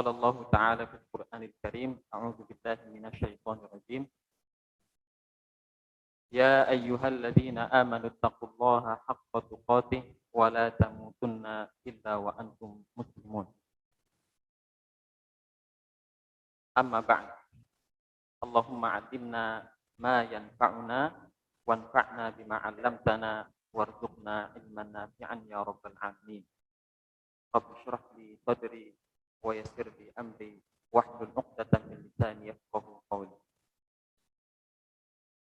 قال الله تعالى في القرآن الكريم أعوذ بالله من الشيطان الرجيم يا أيها الذين آمنوا اتقوا الله حق تقاته ولا تموتن إلا وأنتم مسلمون أما بعد اللهم علمنا ما ينفعنا وانفعنا بما علمتنا وارزقنا علما نافعا يا رب العالمين رب اشرح لي صدري ويسر لي أمري واحلل عقدة من لساني يفقهوا قولي.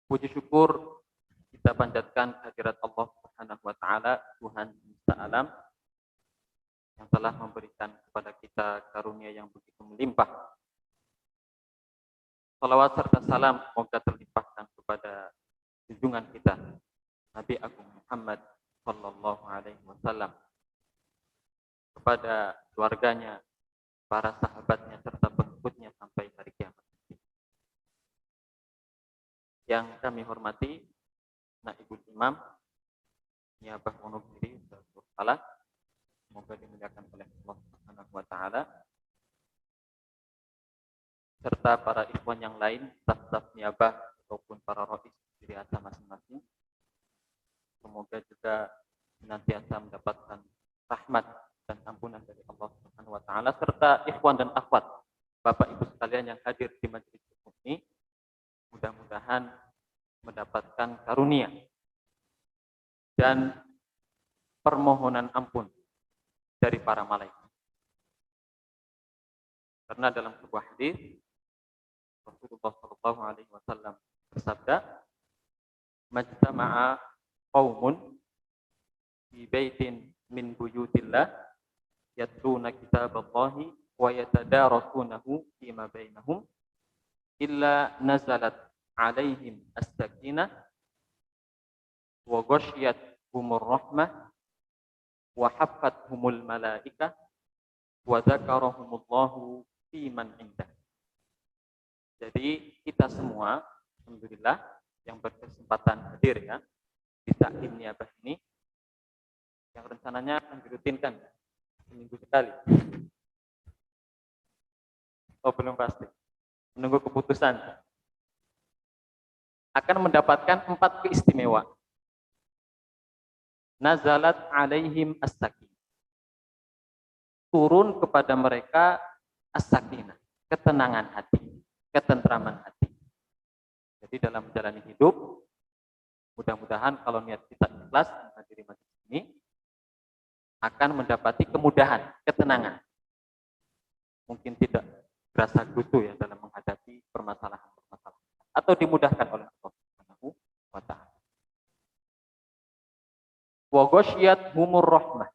Puji syukur kita panjatkan kehadirat Allah Subhanahu wa taala, Tuhan semesta alam yang telah memberikan kepada kita karunia yang begitu melimpah. Salawat serta salam semoga terlimpahkan kepada junjungan kita Nabi Agung Muhammad sallallahu alaihi wasallam, kepada keluarganya, para sahabatnya serta pengikutnya sampai hari kiamat. Yang kami hormati Naibul Imam Niyabah Wonogiri Salah, semoga dimuliakan oleh Allah Subhanahu wa taala, serta para ikhwan yang lain, staf-staf Niyabah ataupun para rois di riasa masing-masing. Semoga juga senantiasa mendapatkan rahmat dan ampunan dari Allah Subhanahu wa taala, serta ikhwan dan akhwat, Bapak Ibu sekalian yang hadir di majelis ini, mudah-mudahan mendapatkan karunia dan permohonan ampun dari para malaikat. Karena dalam sebuah hadis Rasulullah sallallahu alaihi wasallam bersabda, "Majtama'a qaumun fi baitin min buyutillah yatluna kitaballahi wa yatadarasunahu fima bainahum illa nazalat alaihim as-sakinah wa ghasyiyatuhumur rahmah wa haffathumul malaikah wa dzakarahumullahu fi man indah." Jadi kita semua alhamdulillah yang berkesempatan hadir ya di Taklim Niyabah ini, yang rencananya akan dirutinkan seminggu sekali. Oh, belum pasti. Menunggu keputusan. Akan mendapatkan 4 keistimewaan. Nazalat alaihim as-sakinah. Turun kepada mereka as-sakinah, ketenangan hati, ketentraman hati. Jadi dalam menjalani hidup, mudah-mudahan kalau niat kita ikhlas menghadiri majelis ini, akan mendapati kemudahan, ketenangan. Mungkin tidak berasa gutu ya dalam menghadapi permasalahan-permasalahan, atau dimudahkan oleh Allah Subhanahu wa taala. Wa ghasyiyatuhumur rahmah.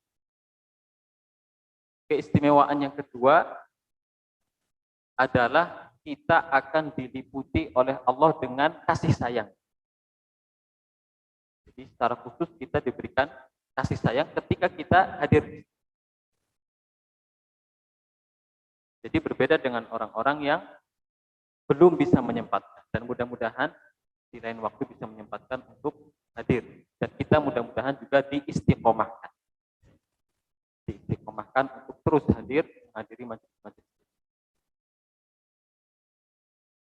Keistimewaan yang kedua adalah kita akan diliputi oleh Allah dengan kasih sayang. Jadi secara khusus kita diberikan kasih sayang ketika kita hadir. Jadi berbeda dengan orang-orang yang belum bisa menyempatkan, dan mudah-mudahan di lain waktu bisa menyempatkan untuk hadir. Dan kita mudah-mudahan juga diistiqomahkan. Diistiqomahkan untuk terus hadir menghadiri majelis-majelis.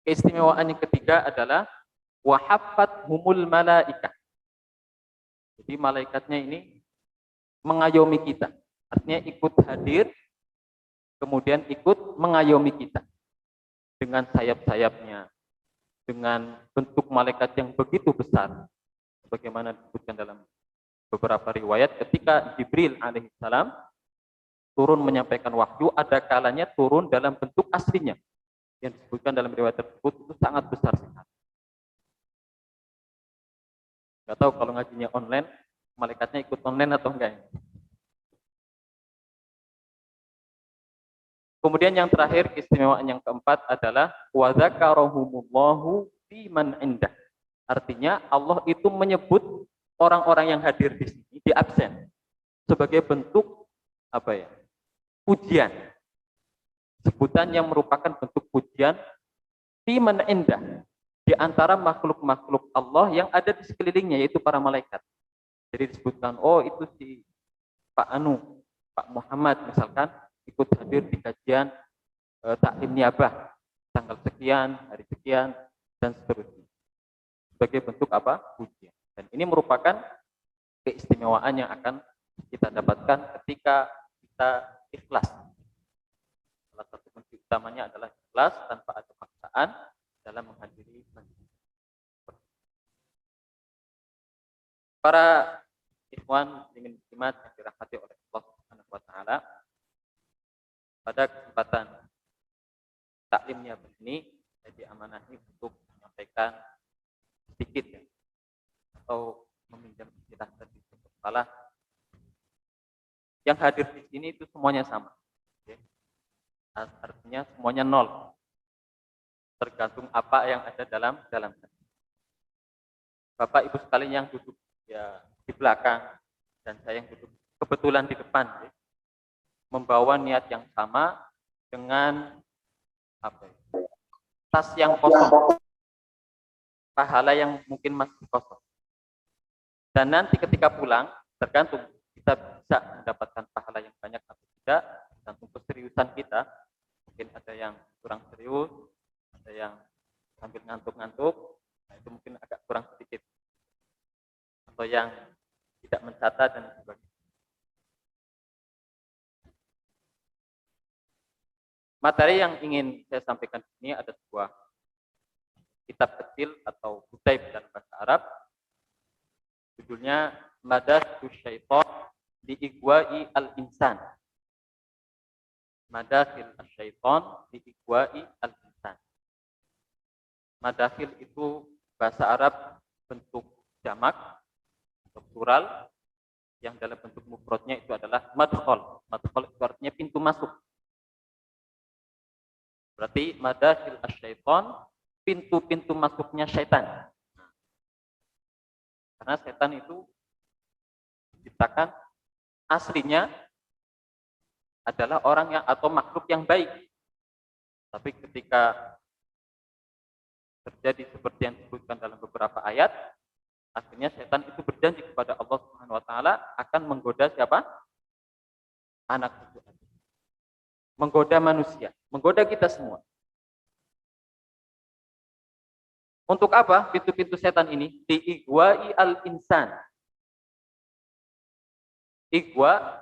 Keistimewaan yang ketiga adalah wa haffathumul malaikah. Jadi malaikatnya ini mengayomi kita. Artinya ikut hadir, kemudian ikut mengayomi kita. Dengan sayap-sayapnya, dengan bentuk malaikat yang begitu besar. Sebagaimana disebutkan dalam beberapa riwayat, ketika Jibril alaihissalam turun menyampaikan wahyu, ada kalanya turun dalam bentuk aslinya. Yang disebutkan dalam riwayat tersebut itu sangat besar sekali. Nggak tahu kalau ngajinya online, malaikatnya ikut online atau enggak ya? Kemudian yang terakhir, keistimewaan yang keempat adalah wa dzakarahumullahu fi man indah. Artinya Allah itu menyebut orang-orang yang hadir di sini, di absen, sebagai bentuk apa ya? Pujian. Sebutan yang merupakan bentuk pujian fi man indah, di antara makhluk-makhluk Allah yang ada di sekelilingnya, yaitu para malaikat. Jadi disebutkan, oh itu si Pak Anu, Pak Muhammad misalkan, ikut hadir di kajian taklim niabah tanggal sekian, hari sekian, dan seterusnya. Sebagai bentuk apa? Ujian. Dan ini merupakan keistimewaan yang akan kita dapatkan ketika kita ikhlas. Salah satu kunci utamanya adalah ikhlas tanpa ada paksaan dalam menghadiri majelis. Para ikhwan ingin muslimat yang dirahmati oleh Allah Subhanahu wa taala, pada kesempatan taklimnya begini saya diamanahi untuk menyampaikan sedikit ya, atau meminjam istilah dari kepala. Yang hadir di sini itu semuanya sama. Oke. Artinya semuanya nol. Tergantung apa yang ada dalam hati. Bapak Ibu sekalian yang duduk ya di belakang dan saya yang duduk kebetulan di depan ya, membawa niat yang sama dengan apa ya, tas yang kosong, pahala yang mungkin masih kosong. Dan nanti ketika pulang tergantung kita bisa mendapatkan pahala yang banyak atau tidak, tergantung keseriusan kita. Mungkin ada yang kurang serius, ada yang sambil ngantuk-ngantuk, nah itu mungkin agak kurang sedikit, atau yang tidak mencatat dan sebagainya. Materi yang ingin saya sampaikan di sini ada sebuah kitab kecil atau kutaib dalam bahasa Arab, judulnya Madakhil Syaitan di Igwa'i al-Insan. Madakhil Syaitan di Igwa'i al-Insan. Madakhil itu bahasa Arab bentuk jamak atau plural, yang dalam bentuk mufradnya itu adalah madkhal. Madkhal itu artinya pintu masuk. Berarti madakhil syaitan, pintu-pintu masuknya syaitan. Karena setan itu diciptakan aslinya adalah orang yang atau makhluk yang baik. Tapi ketika terjadi seperti yang disebutkan dalam beberapa ayat, akhirnya setan itu berjanji kepada Allah Subhanahu wa taala akan menggoda siapa? Anak cucu. Menggoda manusia, menggoda kita semua. Untuk apa pintu-pintu setan ini? Di igwa'i al-insan. Igwa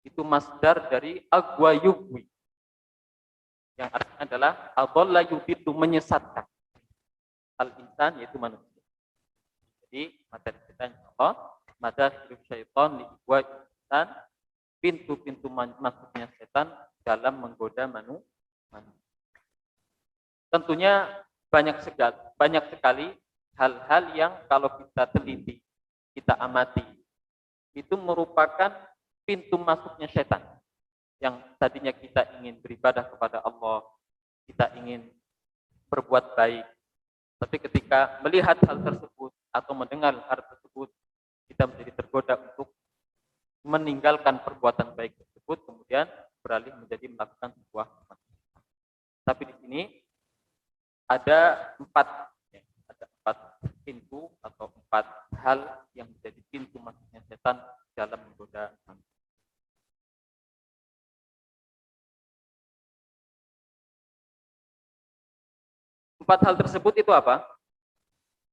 itu masdar dari agwa yugwi, yang artinya adalah adalla yudillu, menyesatkan. Al-insan yaitu manusia. Jadi materi kita insyaallah madakhil syaitan li igwa'i al-insan, pintu-pintu masuknya setan dalam menggoda manusia. Tentunya banyak sekali hal-hal yang kalau kita teliti, kita amati, itu merupakan pintu masuknya setan. Yang tadinya kita ingin beribadah kepada Allah, kita ingin berbuat baik, tapi ketika melihat hal tersebut atau mendengar hal tersebut, kita menjadi tergoda untuk meninggalkan perbuatan baik tersebut, kemudian beralih menjadi melakukan sebuah kemaksiatan. Tapi di sini ada empat pintu atau empat hal yang menjadi pintu masuknya setan dalam menggoda manusia. Empat hal tersebut itu apa?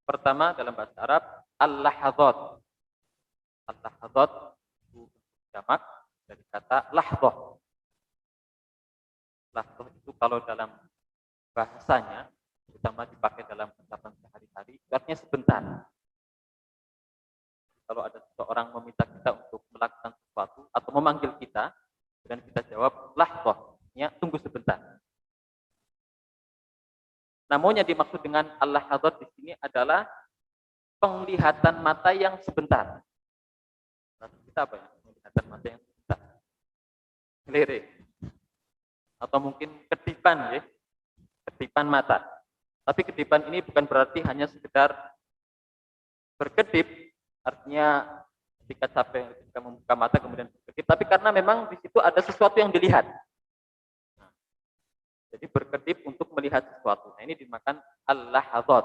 Pertama dalam bahasa Arab al-lahadzat. Al-lahadzat itu jamak dari kata lahdzah. Lahdzah itu kalau dalam bahasanya, terutama dipakai dalam ucapan sehari-hari, artinya sebentar. Kalau ada seseorang meminta kita untuk melakukan sesuatu atau memanggil kita, dan kita jawab lahdzah, ya tunggu sebentar. Namun yang dimaksud dengan al-lahadzat di sini adalah penglihatan mata yang sebentar. Maksud kita apa ya? Penglihatan mata yang sebentar. Ngelirik. Atau mungkin kedipan ya. Kedipan mata. Tapi kedipan ini bukan berarti hanya sekedar berkedip, artinya ketika capek, ketika membuka mata kemudian berkedip, tapi karena memang di situ ada sesuatu yang dilihat. Jadi berkedip untuk melihat sesuatu. Nah ini dinamakan al-lahadzat,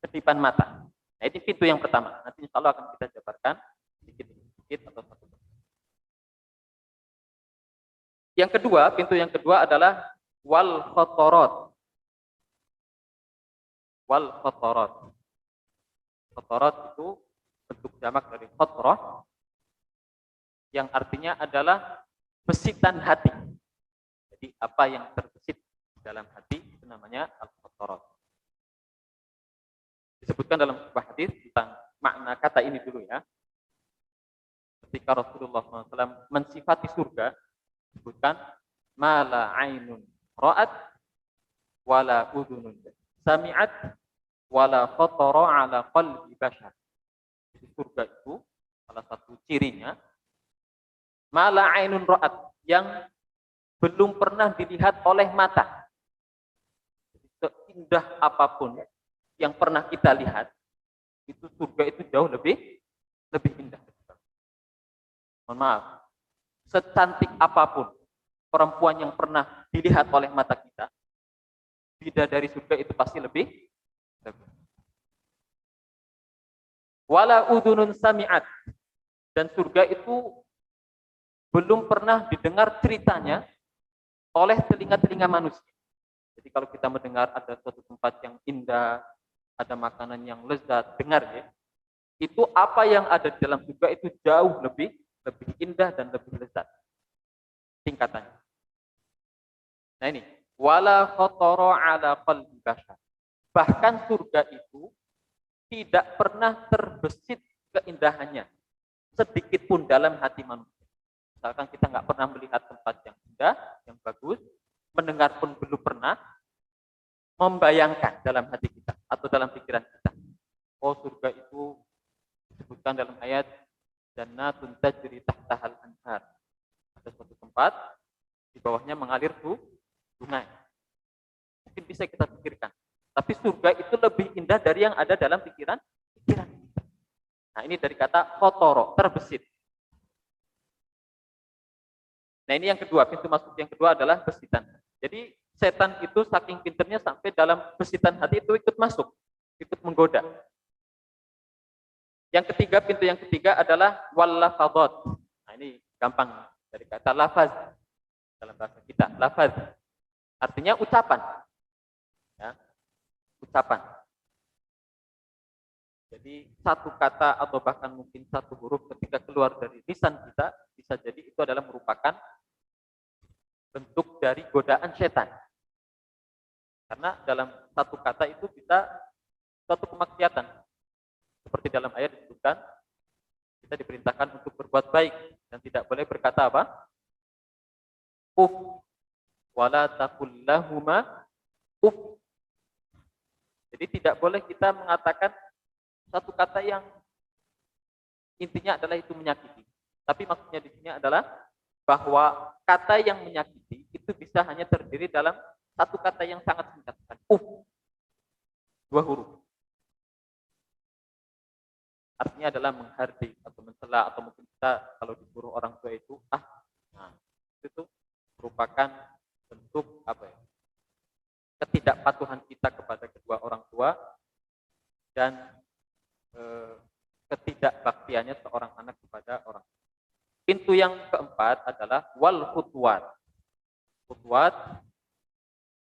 kedipan mata. Nah ini pintu yang pertama. Nanti insya Allah akan kita jabarkan sedikit atau satu. Yang kedua, pintu yang kedua adalah wal khotorot. Wal khotorot. Khotorot itu bentuk jamak dari khotroh, yang artinya adalah besitan hati. Jadi apa yang terbesit dalam hati itu namanya al-khotorot. Disebutkan dalam sebuah hadis tentang makna kata ini dulu ya. Ketika Rasulullah SAW mensifati surga, disebutkan mala ainun ra'at wala udhunun sami'at wala khatara ala qalbi bashar. Jadi surga itu salah satu cirinya mala ainun ra'at, yang belum pernah dilihat oleh mata. Seindah apapun yang pernah kita lihat, itu surga itu jauh lebih indah. Mohon maaf, secantik apapun perempuan yang pernah dilihat oleh mata kita, bidadari surga itu pasti lebih. Wala udhunun sami'at, dan surga itu belum pernah didengar ceritanya oleh telinga-telinga manusia. Jadi kalau kita mendengar ada suatu tempat yang indah, ada makanan yang lezat, dengar ya, itu apa yang ada di dalam surga itu jauh lebih indah dan lebih lezat tingkatannya. Nah ini, wala khatara ala qalbi bashar. Bahkan surga itu tidak pernah terbesit keindahannya sedikit pun dalam hati manusia. Misalkan kita nggak pernah melihat tempat yang indah, yang bagus, mendengar pun belum pernah, membayangkan dalam hati kita atau dalam pikiran kita, oh surga itu disebutkan dalam ayat jannatun tajri tahtahal anhar. Ada suatu tempat di bawahnya mengalir sungai. Mungkin bisa kita pikirkan. Tapi surga itu lebih indah dari yang ada dalam pikiran kita. Nah, ini dari kata khotoro, terbesit. Nah, ini yang kedua, pintu masuk yang kedua adalah besitan. Jadi setan itu saking pinternya sampai dalam besitan hati itu ikut masuk, ikut menggoda. Yang ketiga, pintu yang ketiga adalah wal-lafadhat. Nah, ini gampang dari kata lafaz dalam bahasa kita. Lafaz artinya ucapan. Ya, ucapan. Jadi satu kata atau bahkan mungkin satu huruf ketika keluar dari lisan kita, bisa jadi itu adalah merupakan bentuk dari godaan setan. Karena dalam satu kata itu bisa suatu kemaksiatan. Seperti dalam ayat disebutkan, kita diperintahkan untuk berbuat baik dan tidak boleh berkata apa? Uf, wala taqul lahuma uf. Jadi tidak boleh kita mengatakan satu kata yang intinya adalah itu menyakiti. Tapi maksudnya di sini adalah bahwa kata yang menyakiti itu bisa hanya terdiri dalam satu kata yang sangat singkat. Dua huruf. Artinya adalah menghardik atau mencela, atau mungkin kita kalau disuruh orang tua itu nah, itu merupakan bentuk apa ya, ketidakpatuhan kita kepada kedua orang tua dan ketidakbaktiannya seorang anak kepada orang tua. Pintu yang keempat adalah wal khutwat. Khutwat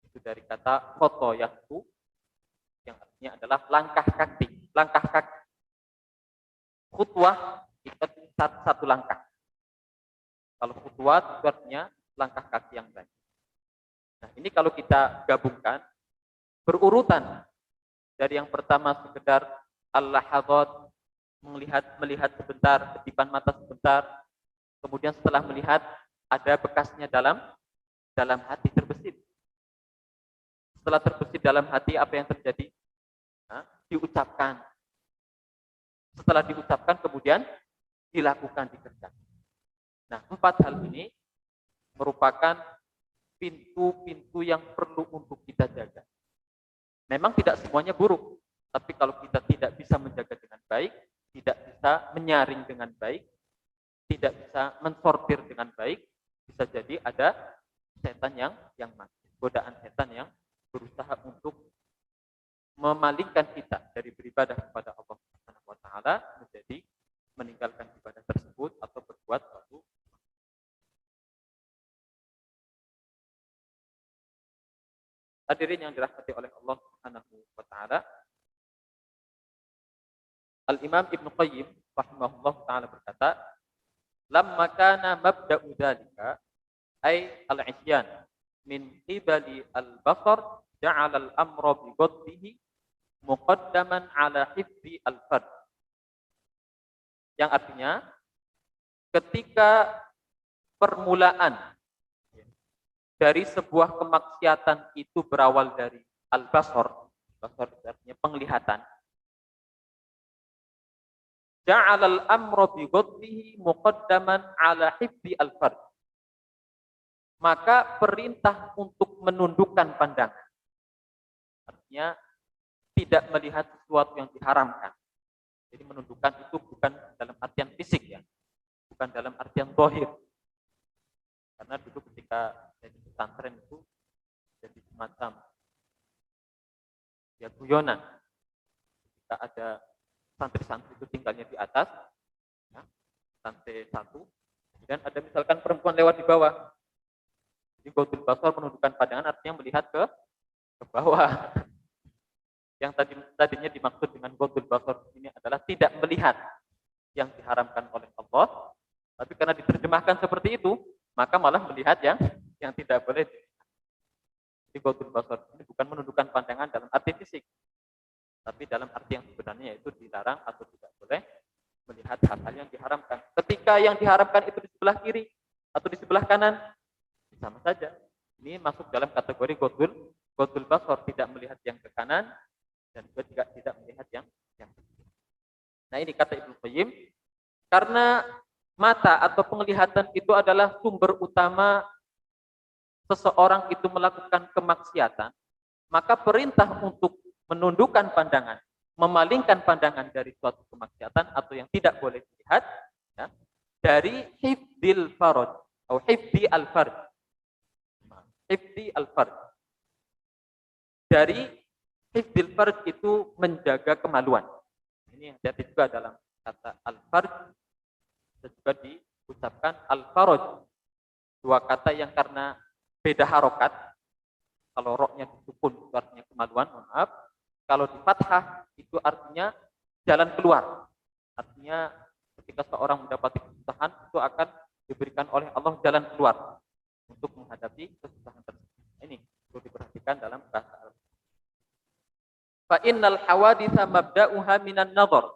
itu dari kata khoto yaitu yang artinya adalah langkah kaki. Langkah kaki. Khutwah itu satu langkah. Kalau khutwat itu artinya langkah kaki yang banyak. Nah, ini kalau kita gabungkan berurutan dari yang pertama sekedar al-lahadhat, melihat sebentar, kedipan mata sebentar, kemudian setelah melihat ada bekasnya dalam hati terbesit. Setelah terbesit dalam hati, apa yang terjadi? Nah, diucapkan. Setelah diucapkan kemudian dilakukan, dikerjakan. Nah, 4 hal ini merupakan pintu-pintu yang perlu untuk kita jaga. Memang tidak semuanya buruk, tapi kalau kita tidak bisa menjaga dengan baik, tidak bisa menyaring dengan baik, tidak bisa mensortir dengan baik, bisa jadi ada setan yang mati, godaan setan yang berusaha untuk memalingkan kita dari beribadah kepada Allah Subhanahu wa taala menjadi meninggalkan ibadah tersebut atau berbuat suatu Hadirin yang dirahmati oleh Allah Subhanahu wa taala, Al-Imam Ibnu Qayyim rahimahullah taala berkata, "Lamma kana mabda'u dzalika ay al-isyan min qibali al-basar ja'ala al-amra bi ghaddihi muqaddaman ala hifzi al-fard." Yang artinya ketika permulaan dari sebuah kemaksiatan itu berawal dari al-basar, basar artinya penglihatan. Ja'alal amra bi ghaddihi muqaddaman ala hifzi al-fard. Maka perintah untuk menundukkan pandangan. Artinya tidak melihat sesuatu yang diharamkan. Jadi menundukkan itu bukan dalam artian fisik ya. Bukan dalam artian zahir. Karena dulu ketika jadi pesantren itu jadi semacam ya guyonan. Ketika ada santri-santri itu tinggalnya di atas, ya, lantai 1, dan ada misalkan perempuan lewat di bawah. Jadi ghadul basar menundukkan pandangan artinya melihat ke bawah. Yang tadinya dimaksud dengan ghadul basar ini adalah tidak melihat yang diharamkan oleh Allah, tapi karena diterjemahkan seperti itu, maka malah melihat yang tidak boleh dilihat. Jadi ghadul basar ini bukan menundukkan pandangan dalam arti fisik, tapi dalam arti yang sebenarnya yaitu dilarang atau tidak boleh melihat hal-hal yang diharamkan. Ketika yang diharamkan itu di sebelah kiri atau di sebelah kanan, sama saja. Ini masuk dalam kategori ghadul basar, tidak melihat yang ke kanan dan juga tidak melihat yang ke kiri. Nah ini kata Ibnu Qayyim, karena mata atau penglihatan itu adalah sumber utama seseorang itu melakukan kemaksiatan, maka perintah untuk menundukkan pandangan, memalingkan pandangan dari suatu kemaksiatan atau yang tidak boleh dilihat, ya, dari hifdzil faraj atau hifdzi al-fard. Hifdzi al-fard. Dari hifdzil fard itu menjaga kemaluan. Ini hati-hati juga dalam kata al-fard, dan juga diucapkan al-faraj. Dua kata yang karena beda harokat, kalau roknya disukun itu artinya kemaluan, maaf. Kalau di fathah itu artinya jalan keluar. Artinya ketika seorang mendapati kesusahan itu akan diberikan oleh Allah jalan keluar untuk menghadapi kesusahan tersebut. Ini perlu diperhatikan dalam bahasa Arab. Fa innal hawaditsa mabda'uha minan nadhar.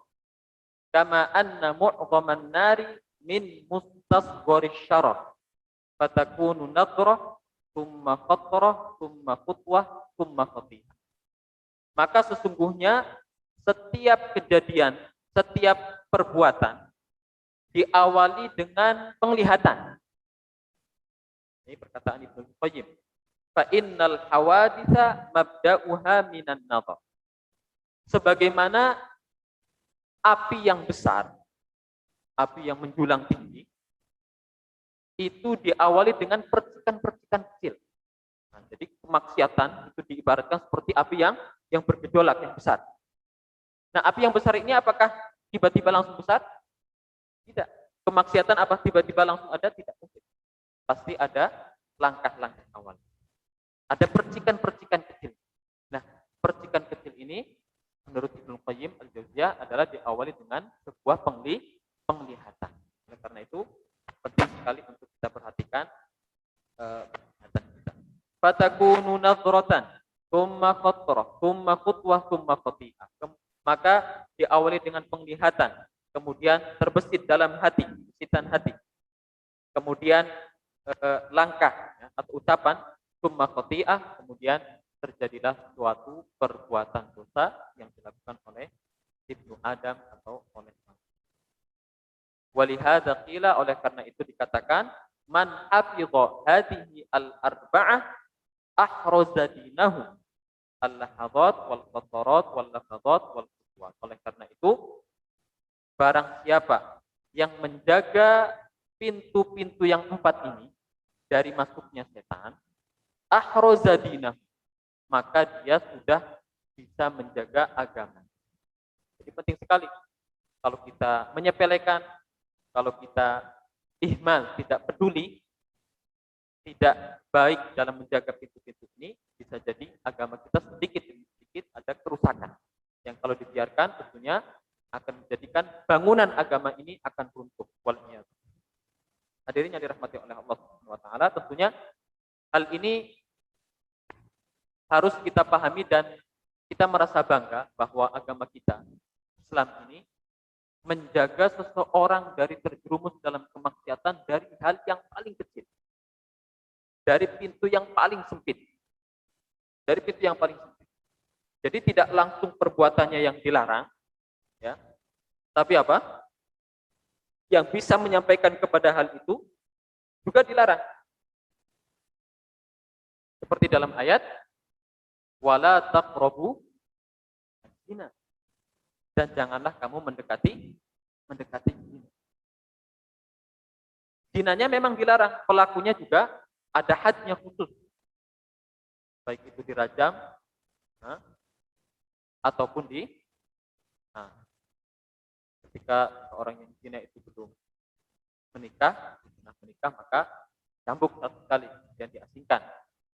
Kama anna mu'dhaman nari min mustasgharish syarar. Fatakunu nadrah, thumma qatrah, thumma khutwah, thumma khatiyah. Maka sesungguhnya setiap kejadian, setiap perbuatan diawali dengan penglihatan. Ini perkataan Ibnu Qayyim. Fa innal hawaditsa mabda'uha minan nadhar. Sebagaimana api yang besar, api yang menjulang tinggi, itu diawali dengan percikan-percikan kecil. Nah, jadi kemaksiatan itu diibaratkan seperti api yang bergejolak, yang besar. Nah, api yang besar ini apakah tiba-tiba langsung besar? Tidak. Kemaksiatan apa tiba-tiba langsung ada? Tidak mungkin. Pasti ada langkah-langkah awal. Ada percikan-percikan kecil. Nah, percikan kecil ini menurut Ibnu Qayyim al-Jauziyah adalah diawali dengan sebuah penglihatan. Oleh karena itu penting sekali untuk kita perhatikan penglihatan kita. Fatakunu nadhratan, tsumma qatrah, tsumma khutwah, tsumma khatiyah. Maka diawali dengan penglihatan, kemudian terbesit dalam hati, bisitan hati. Kemudian langkah ya, atau ucapan, tsumma khatiyah, kemudian terjadilah suatu perbuatan dosa yang dilakukan oleh Ibnu Adam atau oleh manusia. Walihada qila, oleh karena itu dikatakan man hafidha hadhihi al-arba'ah ahraza dinahu al-lahadhat wal qatarat wal lafadhat wal khutwat. Oleh karena itu barang siapa yang menjaga pintu-pintu yang 4 ini dari masuknya setan, ahraza dinahu, maka dia sudah bisa menjaga agama. Jadi penting sekali kalau kita menyepelekan, kalau kita ihmal, tidak peduli, tidak baik dalam menjaga pintu-pintu ini, bisa jadi agama kita sedikit demi sedikit ada kerusakan yang kalau dibiarkan tentunya akan menjadikan bangunan agama ini akan runtuh. Waliyah. Hadirin yang dirahmati oleh Allah Subhanahu wa taala, tentunya hal ini harus kita pahami dan kita merasa bangga bahwa agama kita Islam ini menjaga seseorang dari terjerumus dalam kemaksiatan dari hal yang paling kecil. Dari pintu yang paling sempit. Dari pintu yang paling sempit. Jadi tidak langsung perbuatannya yang dilarang, ya. Tapi apa? Yang bisa menyampaikan kepada hal itu juga dilarang. Seperti dalam ayat wala taqrabu zina. Dan janganlah kamu mendekati zina. Zinanya memang dilarang, pelakunya juga ada hadnya khusus. Baik itu dirajam ataupun ketika seorang yang zina itu belum menikah maka cambuk satu kali dan diasingkan.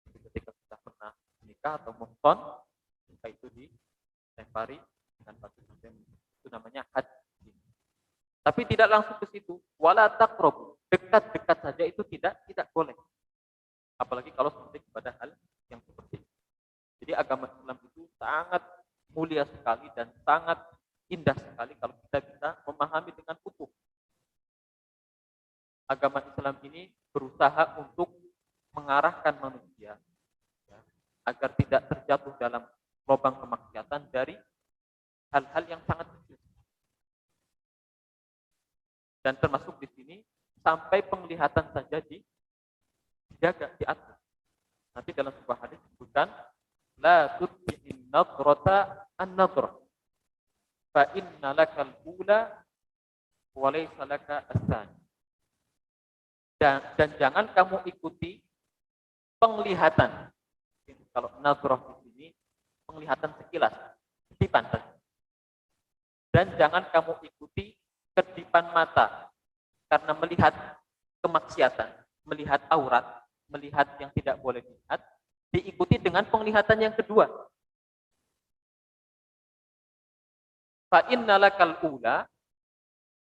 Ketika sudah pernah menikah atau muhson, maka itu dilempari dengan batu tajam. Itu namanya had. Tapi tidak langsung ke situ. Wala taqrabu, dekat-dekat saja itu tidak boleh. Apalagi kalau sampai kepada hal yang seperti itu. Jadi agama Islam itu sangat mulia sekali dan sangat indah sekali kalau kita bisa memahami dengan utuh. Agama Islam ini berusaha untuk mengarahkan manusia ya, agar tidak terjatuh dalam lubang kemaksiatan dari hal-hal yang sangat kecil. Dan termasuk di sini sampai penglihatan saja dijaga, diatur. Nanti dalam sebuah hadis disebutkan la tutbi'in nadrata an-nadra fa inna lakal ula wa laysa laka as-tsani. Dan jangan kamu ikuti penglihatan. Kalau nadrah di sini penglihatan sekilas, kedipan saja. Dan jangan kamu ikuti kedipan mata karena melihat kemaksiatan, melihat aurat, melihat yang tidak boleh dilihat, diikuti dengan penglihatan yang kedua. Fa innalakal ula,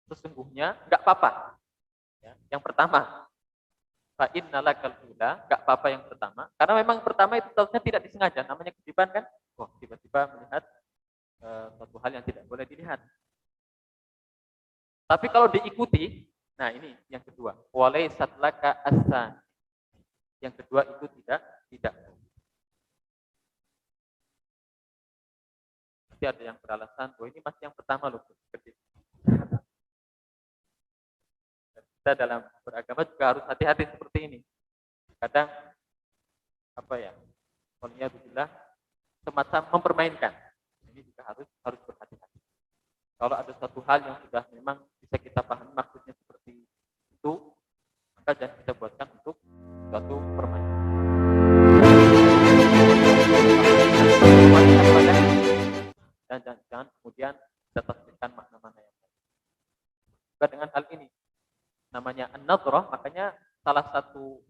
sesungguhnya enggak apa-apa. Ya, yang pertama, fa innalakal ula, enggak apa-apa yang pertama, karena memang pertama itu seharusnya tidak disengaja, namanya kedipan kan? Oh, tiba-tiba melihat suatu hal yang tidak boleh dilihat. Tapi kalau diikuti, nah ini yang kedua, walaysat laka as-tsani. Yang kedua itu tidak. Nanti ada yang beralasan, oh ini masih yang pertama loh. Kita dalam beragama juga harus hati-hati seperti ini. Kadang waliyadzubillah semacam mempermainkan. Ini juga harus berhati-hati. Kalau ada satu hal yang sudah memang bisa kita pahami maksudnya seperti itu, maka jangan kita buatkan untuk suatu permainan. Dan jangan kemudian kita tafsirkan makna-makna yang lain. Juga dengan hal ini, namanya an-nadrah, makanya salah satu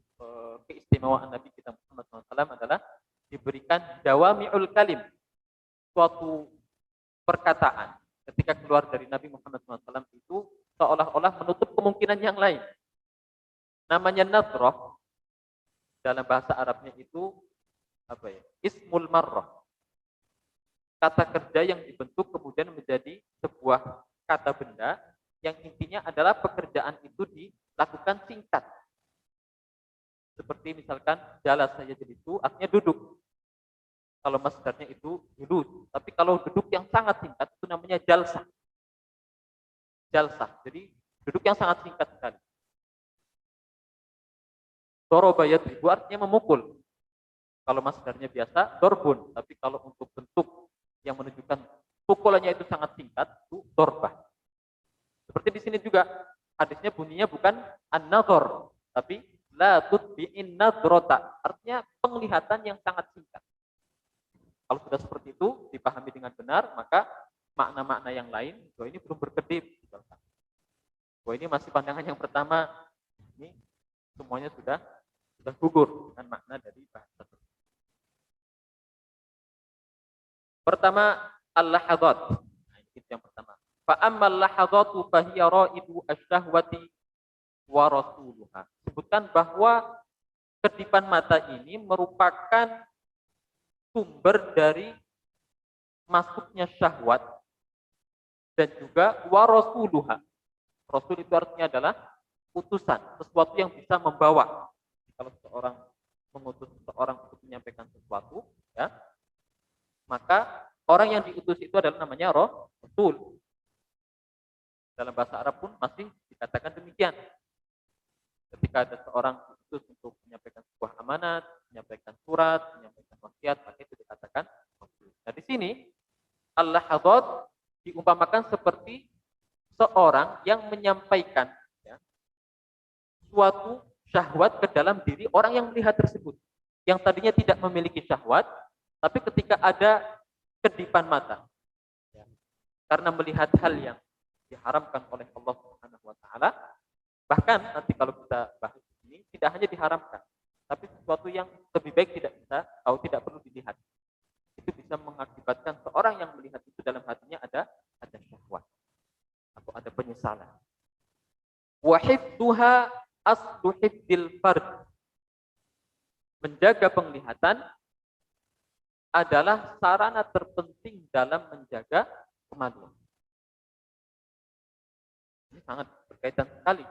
keistimewaan Nabi kita Muhammad SAW adalah diberikan jawami'ul kalim, suatu perkataan ketika keluar dari Nabi Muhammad SAW itu seolah-olah menutup kemungkinan yang lain. Namanya nadrah dalam bahasa Arabnya itu ismul marrah. Kata kerja yang dibentuk kemudian menjadi sebuah kata benda yang intinya adalah pekerjaan itu dilakukan singkat. Seperti misalkan jalas saja jadi itu artinya duduk. Kalau masdarnya itu duduk. Tapi kalau duduk yang sangat singkat itu namanya jalsah. Jalsah. Jadi duduk yang sangat singkat sekali. Doroba yadribu artinya memukul. Kalau masdarnya biasa dorbun. Tapi kalau untuk bentuk yang menunjukkan pukulannya itu sangat singkat itu dorbah. Seperti di sini juga hadisnya bunyinya bukan an-nadhar, tapi la tutbi'in nadrata. Artinya penglihatan yang sangat singkat. Kalau sudah seperti itu dipahami dengan benar, maka makna-makna yang lain, ini belum berkedip. Ini masih pandangan yang pertama. Ini semuanya sudah gugur dengan makna dari bahasa tersebut. Pertama, al-lahadzat. Nah, itu yang pertama. Fa ammal lahadzatu fahiya ra'idu asyahwati wa rasuluha. Sebutkan bahwa kedipan mata ini merupakan sumber dari masuknya syahwat dan juga wa rasuluha. Rasul itu artinya adalah utusan, sesuatu yang bisa membawa. Kalau seorang mengutus seseorang untuk menyampaikan sesuatu, ya, maka orang yang diutus itu adalah namanya Rasul. Dalam bahasa Arab pun masih dikatakan demikian. Ketika ada seorang diutus untuk menyampaikan sebuah amanat, menyampaikan surat, menyampaikan wasiat, maka itu dikatakan Rasul. Nah, di sini al-lahadzat diumpamakan seperti seorang yang menyampaikan, ya, suatu syahwat ke dalam diri orang yang melihat tersebut. Yang tadinya tidak memiliki syahwat, tapi ketika ada kedipan mata, ya, karena melihat hal yang diharamkan oleh Allah Subhanahu wa taala, bahkan nanti kalau kita bahas ini tidak hanya diharamkan, tapi sesuatu yang lebih baik tidak bisa atau tidak perlu dilihat. Itu bisa mengakibatkan seorang yang melihat itu dalam hatinya ada syahwat atau ada penyesalan. Wa hifdzuha aslu hifdzil fard. Menjaga penglihatan adalah sarana terpenting dalam menjaga kemaluan. Ini sangat berkaitan sekali.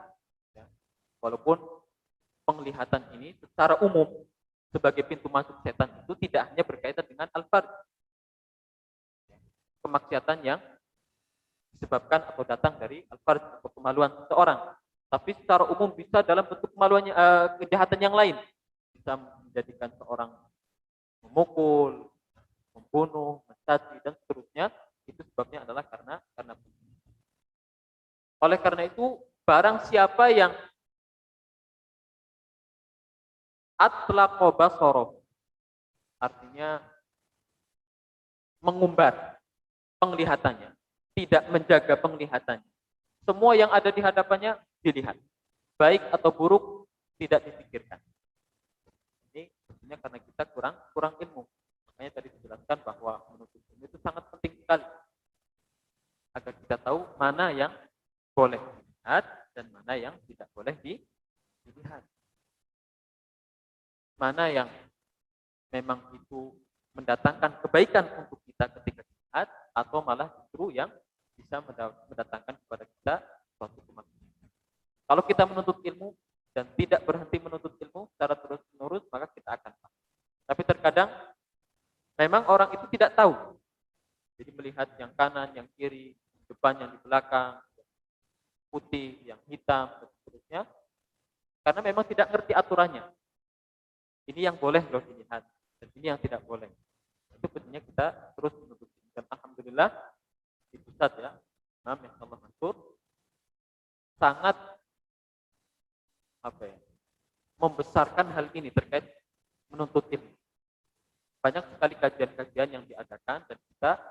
Ya. Walaupun penglihatan ini secara umum sebagai pintu masuk setan itu tidak hanya berkaitan dengan al-fard. Kemaksiatan yang disebabkan atau datang dari al-fard atau kemaluan seseorang. Tapi secara umum bisa dalam bentuk kemaluannya, kejahatan yang lain. Bisa menjadikan seorang memukul, membunuh, mencaci dan seterusnya. Itu sebabnya adalah karena oleh karena itu barang siapa yang atlaqa basara, artinya mengumbar penglihatannya, tidak menjaga penglihatannya. Semua yang ada di hadapannya dilihat. Baik atau buruk tidak dipikirkan. Ini tentunya karena kita kurang ilmu. Makanya tadi dijelaskan bahwa menuntut ilmu itu sangat penting sekali. Agar kita tahu mana yang boleh dilihat dan mana yang tidak boleh dilihat. Mana yang memang itu mendatangkan kebaikan untuk kita ketika dilihat atau malah justru yang bisa mendatangkan kepada kita suatu kemaksiatan. Kalau kita menuntut ilmu dan tidak berhenti menuntut ilmu secara terus-menerus, maka kita akan tahu. Tapi terkadang memang orang itu tidak tahu. Jadi melihat yang kanan, yang kiri, depan, yang di belakang, putih, yang hitam, dan seterusnya. Karena memang tidak ngerti aturannya. Ini yang boleh loh dilihat, dan ini yang tidak boleh. Itu pentingnya kita terus menuntut ilmu. Dan alhamdulillah di pusat, ya, Imam yang Allah mansur sangat membesarkan hal ini terkait menuntut ilmu. Banyak sekali kajian-kajian yang diadakan dan kita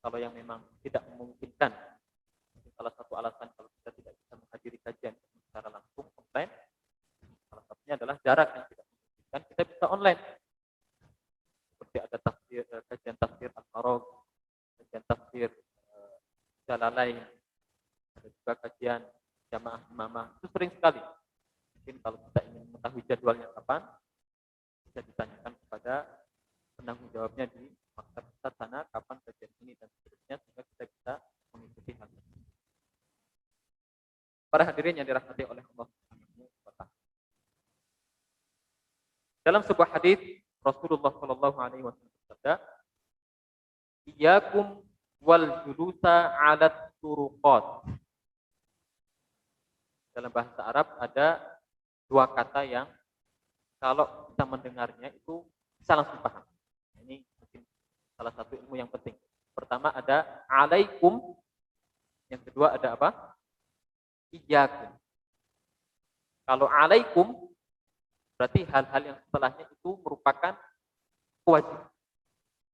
kalau yang memang tidak memungkinkan, salah satu alasan kalau kita tidak bisa menghadiri kajian secara langsung online, salah satunya adalah jarak yang tidak memungkinkan, kita bisa online. Seperti ada kajian tafsir Al-Faragh, kajian tafsir Jalalain, ada juga kajian jamaah imamah, itu sering sekali. Mungkin kalau kita ingin mengetahui jadwalnya kapan, bisa ditanyakan kepada penanggung jawabnya di maktab pusat sana kapan kajian ini dan seterusnya, sehingga kita bisa mengikuti hal ini. Para hadirin yang dirahmati oleh Allah Subhanahu wa taala. Dalam sebuah hadis Rasulullah Shallallahu alaihi wasallam bersabda, "Iyyakum wal julusa 'ala turuqat." Dalam bahasa Arab ada dua kata yang kalau kita mendengarnya itu bisa langsung paham. Ini mungkin salah satu ilmu yang penting. Pertama ada alaikum, yang kedua ada apa? Iyyakum. Kalau alaikum berarti hal-hal yang setelahnya itu merupakan kewajiban,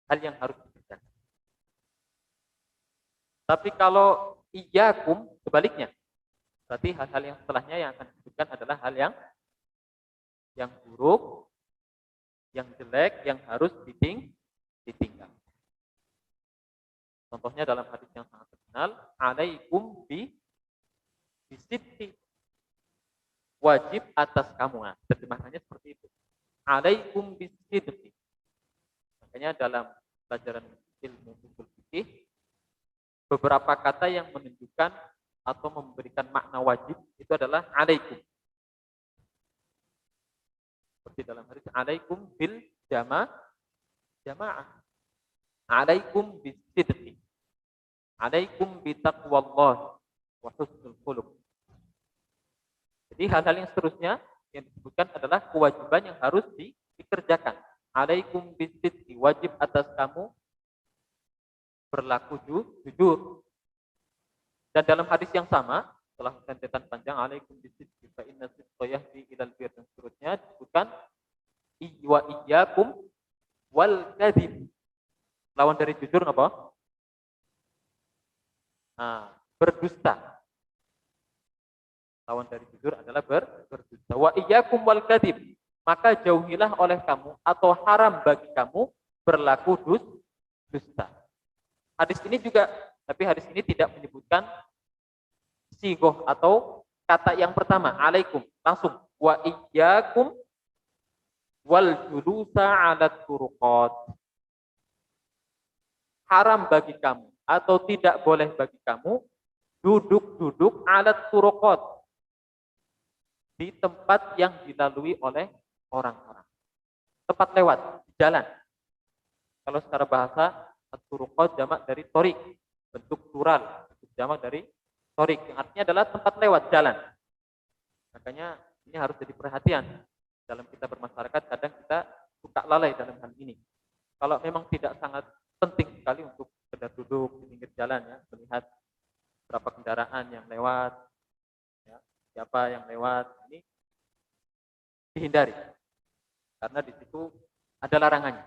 hal yang harus dikerjakan. Tapi kalau iyyakum sebaliknya, berarti hal-hal yang setelahnya yang akan disebutkan adalah hal yang buruk, yang jelek, yang harus ditinggal. Contohnya dalam hadis yang sangat terkenal, alaikum bisidqi, wajib atas kamu. Nah, terjemahannya seperti itu. Alaikum bisidqi. Makanya dalam pelajaran ilmu usul fikih, beberapa kata yang menunjukkan atau memberikan makna wajib itu adalah alaikum. Seperti dalam hadis alaikum bil jamaah. Alaikum bisidqi. Alaikum bitaqwallah wa husnul khuluq. Jadi hal-hal yang seterusnya yang disebutkan adalah kewajiban yang harus dikerjakan. Alaikum bisidqi, wajib atas kamu berlaku jujur. Dan dalam hadis yang sama, setelah rentetan panjang alaikum bisidqi fa inna sidqa yahdi ilal bir dan seterusnya disebutkan wa iyyakum wal kadzib. Lawan dari jujur apa? Nah, berdusta. Lawan dari jujur adalah berdusta. Wa iyyakum wal kadzib. Maka jauhilah oleh kamu atau haram bagi kamu berlaku dusta. Hadis ini juga, tapi hadis ini tidak menyebutkan sigoh atau kata yang pertama, alaikum. Langsung, wa iyyakum wal julusa ala turuqat. Haram bagi kamu atau tidak boleh bagi kamu duduk-duduk alat turuqat di tempat yang dilalui oleh orang-orang. Tempat lewat, jalan. Kalau secara bahasa, turuqat jamak dari torik, bentuk plural, bentuk jamak dari torik, yang artinya adalah tempat lewat, jalan. Makanya ini harus jadi perhatian. Dalam kita bermasyarakat, kadang kita suka lalai dalam hal ini. Kalau memang tidak sangat penting sekali untuk sekedar duduk di pinggir jalan ya, melihat berapa kendaraan yang lewat, ya, siapa yang lewat, ini dihindari. Karena di situ ada larangannya.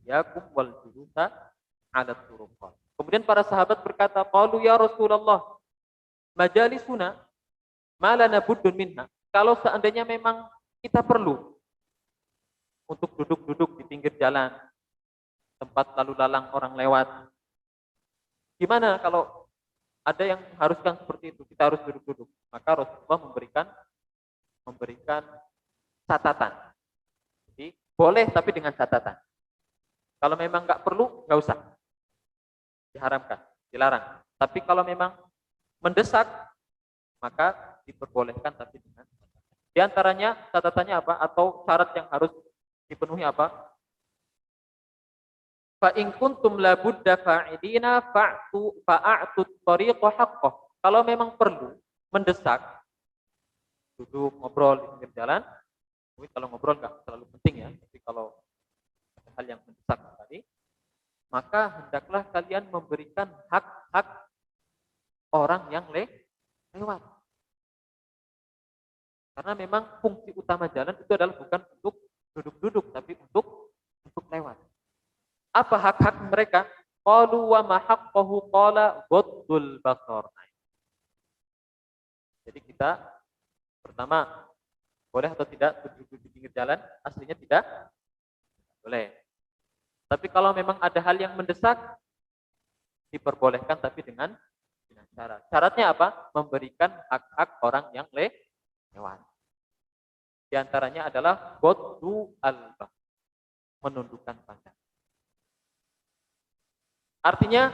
Yakum wal julusa ala turuqat. Kemudian para sahabat berkata, qalu ya Rasulullah, majalisuna ma lana buddun minha. Kalau seandainya memang kita perlu untuk duduk-duduk di pinggir jalan, tempat lalu lalang orang lewat. Gimana kalau ada yang haruskan seperti itu, kita harus duduk-duduk. Maka Rasulullah memberikan catatan. Jadi boleh tapi dengan catatan. Kalau memang nggak perlu, nggak usah. Diharamkan, dilarang. Tapi kalau memang mendesak, maka diperbolehkan tapi dengan catatan. Di antaranya catatannya apa? Atau syarat yang harus dipenuhi apa? Fa in kuntum la budda fa'ilina fa'atu tariqa haqqah. Kalau memang perlu, mendesak, duduk ngobrol di pinggir jalan. Mungkin kalau ngobrol nggak terlalu penting ya, tapi kalau ada hal yang mendesak tadi, maka hendaklah kalian memberikan hak-hak orang yang lewat. Karena memang fungsi utama jalan itu adalah bukan untuk duduk-duduk, tapi untuk lewat. Apa hak-hak mereka? Qalu wa ma haqqahu qala ghaddul basar. Jadi kita pertama boleh atau tidak duduk di pinggir jalan? Aslinya tidak boleh. Tapi kalau memang ada hal yang mendesak, diperbolehkan tapi dengan syarat. Syaratnya apa? Memberikan hak-hak orang yang lewat. Di antaranya adalah ghaddu al-basar, menundukkan pandangan. Artinya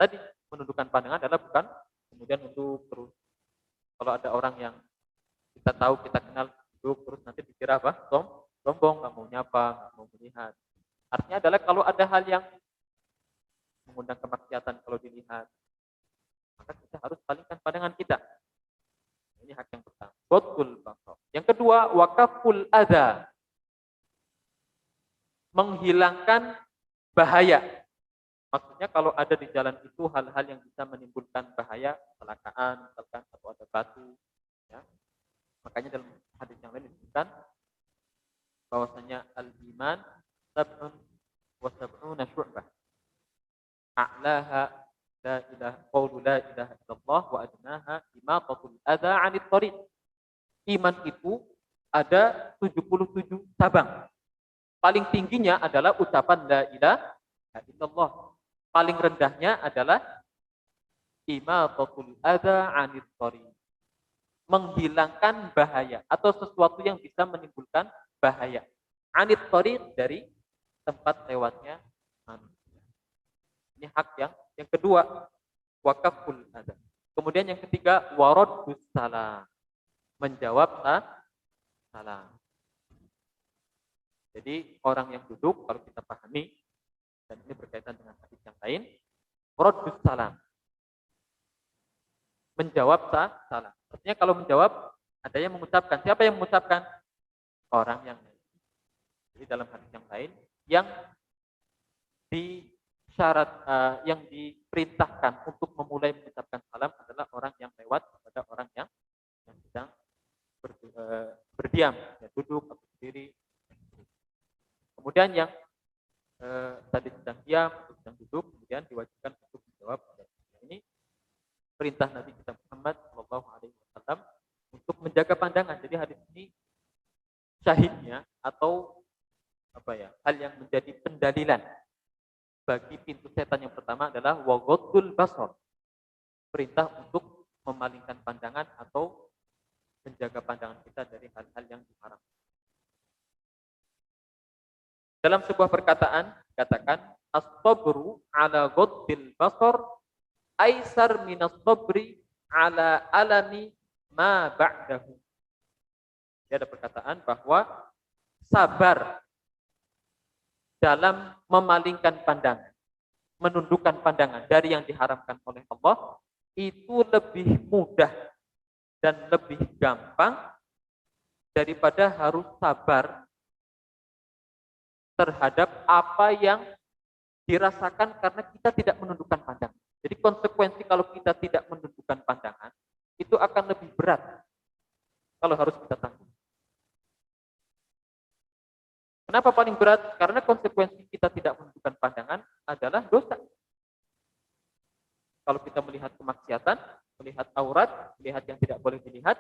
tadi menundukkan pandangan adalah bukan kemudian untuk terus. Kalau ada orang yang kita tahu, kita kenal, duduk terus nanti dikira apa? Sombong, nggak mau nyapa, nggak mau melihat. Artinya adalah kalau ada hal yang mengundang kemaksiatan kalau dilihat, maka kita harus palingkan pandangan kita. Ini hak yang pertama. Ghaddul basar. Yang kedua, wakaful adza. Menghilangkan bahaya. Maksudnya kalau ada di jalan itu hal-hal yang bisa menimbulkan bahaya, kecelakaan, misalkan atau ada batu, ya. Makanya dalam hadis yang lain disebutkan bahwasanya al-iman sab'un wa sab'una syu'bah. A'laha la ilaha qawlu la ilaha illallah wa adnaha imatatul adza 'anit thariq. Iman itu ada 77 cabang. Paling tingginya adalah ucapan la ilaha illallah. paling rendahnya adalah imatatul adza 'anit thariq. Menghilangkan bahaya atau sesuatu yang bisa menimbulkan bahaya. 'Anit thariq, dari tempat lewatnya manusia. Ini hak yang kedua, wakaful adza. Kemudian yang ketiga, waraddus salam. Menjawab salam. Jadi orang yang duduk, kalau kita pahami, dan ini berkaitan dengan hadis yang lain, waraddus salam. Menjawab salam. Artinya kalau menjawab, ada yang mengucapkan. Siapa yang mengucapkan? Orang yang lain. Jadi dalam hadis yang lain, yang yang diperintahkan untuk memulai mengucapkan salam adalah orang yang lewat kepada orang yang sedang berdiam, ya, duduk atau berdiri. Kemudian yang tadi sedang diam atau sedang duduk, kemudian diwajibkan untuk menjawab. Ini perintah Nabi kita Muhammad SAW untuk menjaga pandangan. Jadi hadis ini syahidnya atau hal yang menjadi pendalilan bagi pintu setan yang pertama adalah waghaddul basar. Perintah untuk memalingkan pandangan atau menjaga pandangan kita dari hal-hal yang diharamkan. Dalam sebuah perkataan dikatakan as-sabru ala ghaddil basar aisar minas sabri ala alami ma ba'dahu. Jadi ada perkataan bahwa sabar dalam memalingkan pandangan, menundukkan pandangan dari yang diharamkan oleh Allah, itu lebih mudah dan lebih gampang daripada harus sabar terhadap apa yang dirasakan karena kita tidak menundukkan pandangan. Jadi konsekuensi kalau kita tidak menundukkan pandangan, itu akan lebih berat kalau harus kita tanggung. Kenapa paling berat? Karena konsekuensi kita tidak menundukkan pandangan adalah dosa. Kalau kita melihat kemaksiatan, melihat aurat, melihat yang tidak boleh dilihat,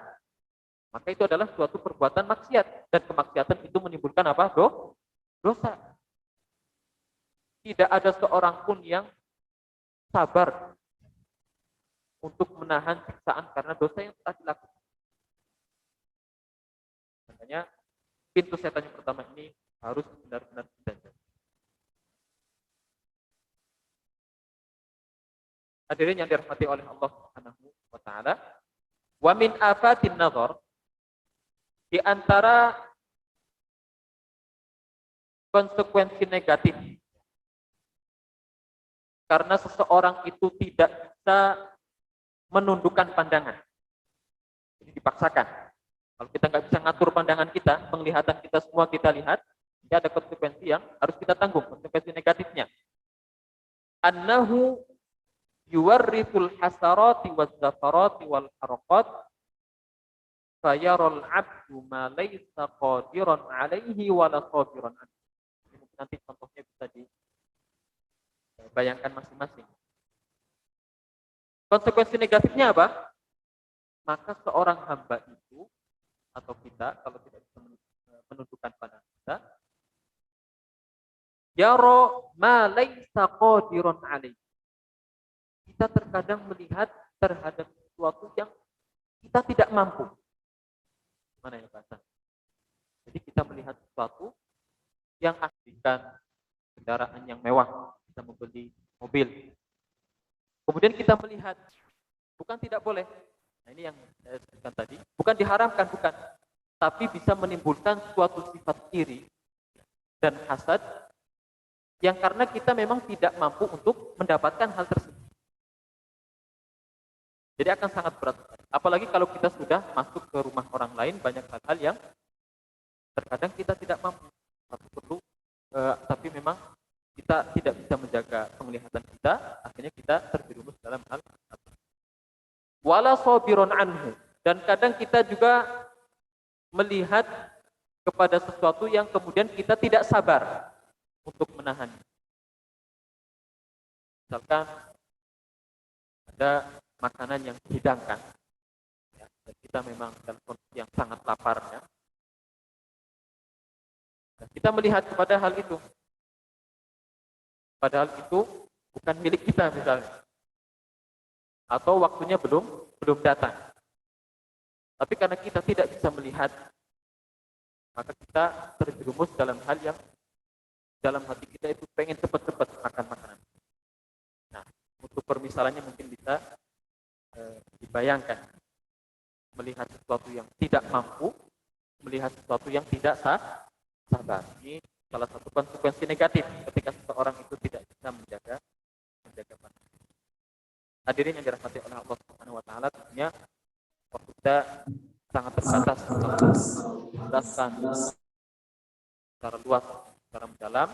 maka itu adalah suatu perbuatan maksiat. Dan kemaksiatan itu menimbulkan apa? Dosa. Tidak ada seorang pun yang sabar untuk menahan siksaan karena dosa yang telah dilakukan. Makanya pintu setan yang pertama ini harus benar-benar kita jaga. Hadirin yang dirahmati oleh Allah Subhanahu wa taala, wa min afatin nazar, di antara konsekuensi negatif karena seseorang itu tidak bisa menundukkan pandangan. Jadi dipaksakan. Kalau kita nggak bisa ngatur pandangan kita, penglihatan kita semua kita lihat, jadi ada konsekuensi yang harus kita tanggung, konsekuensi negatifnya. Annahu yuwarrithul hasarati waz zafarati wal haraqat fayaral 'abdu ma laysa qadiran 'alaihi wala sabiran 'alaihi. Nanti contohnya bisa dibayangkan masing-masing. Konsekuensi negatifnya apa? Maka seorang hamba itu atau kita kalau tidak bisa menundukkan pandangan kita, yaro ma laysa qadiran 'alaihi. Kita terkadang melihat terhadap sesuatu yang kita tidak mampu. Mana ya bahasa? Jadi kita melihat sesuatu yang aslikan kendaraan yang mewah, kita membeli mobil. Kemudian kita melihat, bukan tidak boleh. Nah ini yang saya sebutkan tadi, bukan diharamkan, bukan. Tapi bisa menimbulkan suatu sifat iri dan hasad yang karena kita memang tidak mampu untuk mendapatkan hal tersebut. Jadi akan sangat berat. Apalagi kalau kita sudah masuk ke rumah orang lain, banyak hal-hal yang terkadang kita tidak mampu. Tapi memang kita tidak bisa menjaga penglihatan kita, akhirnya kita terjerumus dalam hal wala sabiron anhu. Dan kadang kita juga melihat kepada sesuatu yang kemudian kita tidak sabar untuk menahan. Misalkan ada makanan yang dihidangkan, ya, dan kita memang dalam kondisi yang sangat laparnya, dan kita melihat kepada hal itu. Padahal itu bukan milik kita misalnya, atau waktunya belum datang. Tapi karena kita tidak bisa melihat, maka kita terjerumus dalam hal yang dalam hati kita itu pengen cepat-cepat makan makanan. Nah, untuk permisalannya mungkin bisa dibayangkan, melihat sesuatu yang tidak mampu, melihat sesuatu yang tidak sabar. Ini salah satu konsekuensi negatif ketika seseorang itu tidak bisa menjaga pandangan. Hadirin yang dirahmati oleh Allah Subhanahu wa taala, tentunya waktu kita sangat terbatas untuk menjelaskan secara luas, secara mendalam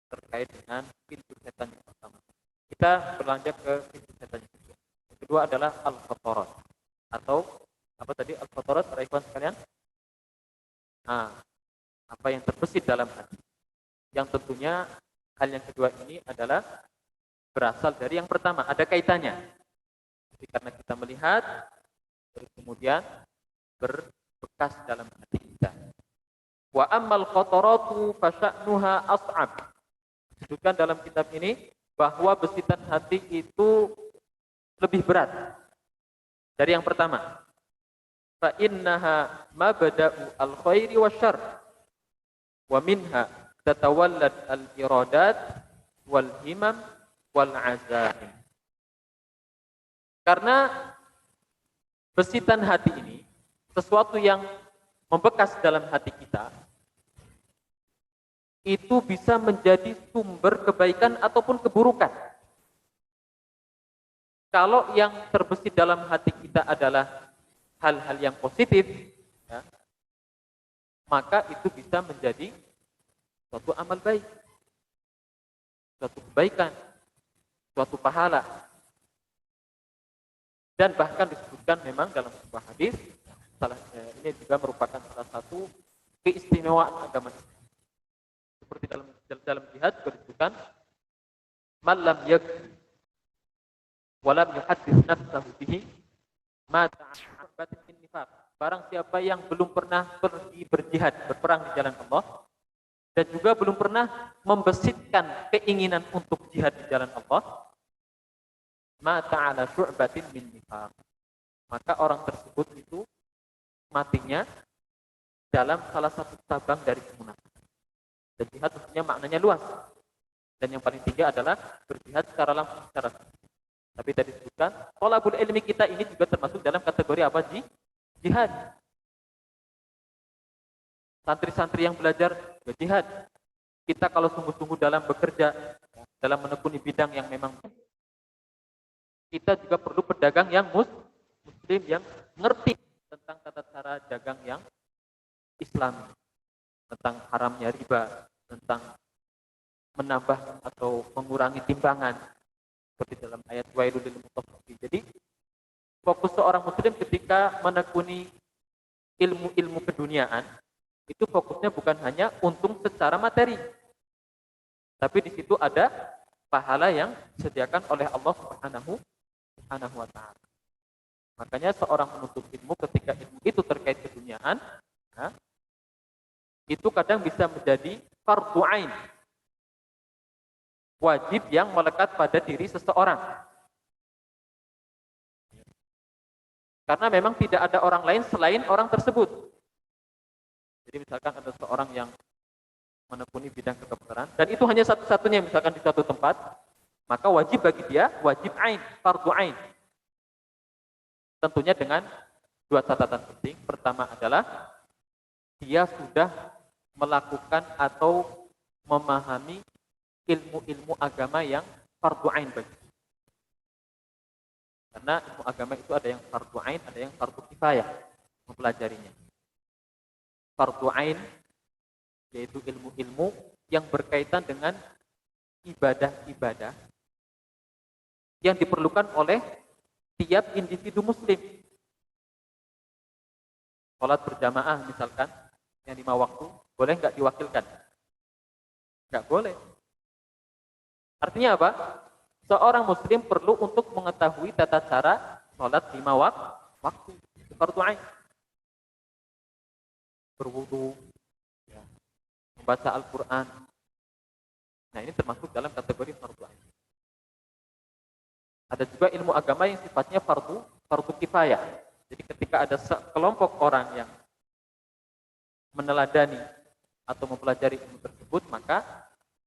terkait dengan pintu setan yang pertama. Kita berlanjut ke pintu setan yang kedua. Yang kedua adalah al-fatarat, atau apa tadi al-fatarat, para ikhwan sekalian? Nah, apa yang terbesit dalam hati. Yang tentunya hal yang kedua ini adalah berasal dari yang pertama, ada kaitannya. Jadi karena kita melihat, terus kemudian berbekas dalam hati kita. Wa ammal qataratu fasya'nuha as'ab. Disebutkan dalam kitab ini bahwa besitan hati itu lebih berat dari yang pertama. Fa innaha mabda'u al-khairi wasyarr wa minha tatawallad al-iradat wal himam wal azaim. Karena besitan hati ini sesuatu yang membekas dalam hati kita, itu bisa menjadi sumber kebaikan ataupun keburukan. Kalau yang terbesit dalam hati kita adalah hal-hal yang positif, ya, maka itu bisa menjadi suatu amal baik, suatu kebaikan, suatu pahala. Dan bahkan disebutkan memang dalam sebuah hadis, ini juga merupakan salah satu keistimewaan agama Islam. Seperti dalam jihad juga disebutkan, man lam yakfi wa lam yuhaddits nafsahu bihi ma ta'abatin min nifaq. Barang siapa yang belum pernah pergi berjihad, berperang di jalan Allah, dan juga belum pernah membesitkan keinginan untuk jihad di jalan Allah, mata ala syu'batin min nifaq, maka orang tersebut itu matinya dalam salah satu cabang dari kemunafikan. Dan jihad tentunya maknanya luas. Dan yang paling tinggi adalah berjihad secara langsung, secara fisik. Tapi tadi disebutkan, thalabul ilmi kita ini juga termasuk dalam kategori apa? Jihad. Santri-santri yang belajar berjihad. Kita kalau sungguh-sungguh dalam bekerja, dalam menekuni bidang yang memang, kita juga perlu pedagang yang muslim, yang ngerti tentang tata cara dagang yang Islam, tentang haramnya riba, tentang menambah atau mengurangi timbangan, seperti dalam ayat wailul lil mutaffifin. Jadi fokus seorang muslim ketika menekuni ilmu-ilmu keduniaan, itu fokusnya bukan hanya untung secara materi, tapi di situ ada pahala yang disediakan oleh Allah Subhanahu wa ta'ala. Makanya seorang penuntut ilmu ketika ilmu itu terkait keduniaan, ya, itu kadang bisa menjadi fardhu ain, wajib yang melekat pada diri seseorang. Karena memang tidak ada orang lain selain orang tersebut. Jadi misalkan ada seorang yang menekuni bidang kedokteran, dan itu hanya satu-satunya misalkan di suatu tempat, maka wajib bagi dia, wajib ain, fardhu ain. Tentunya dengan dua catatan penting. Pertama adalah dia sudah melakukan atau memahami ilmu-ilmu agama yang fardhu ain bagi. Karena ilmu agama itu ada yang fardhu ain, ada yang fardhu kifayah mempelajarinya. Fardhu ain yaitu ilmu-ilmu yang berkaitan dengan ibadah-ibadah yang diperlukan oleh tiap individu muslim. Sholat berjamaah misalkan, yang 5 waktu, boleh nggak diwakilkan? Nggak boleh. Artinya apa? Seorang muslim perlu untuk mengetahui tata cara sholat 5 waktu. Fardhu ain. Berwudu, ya, membaca Al-Quran. Nah, ini termasuk dalam kategori fardhu ain. Ada juga ilmu agama yang sifatnya fardu kifayah. Jadi ketika ada sekelompok orang yang meneladani atau mempelajari ilmu tersebut, maka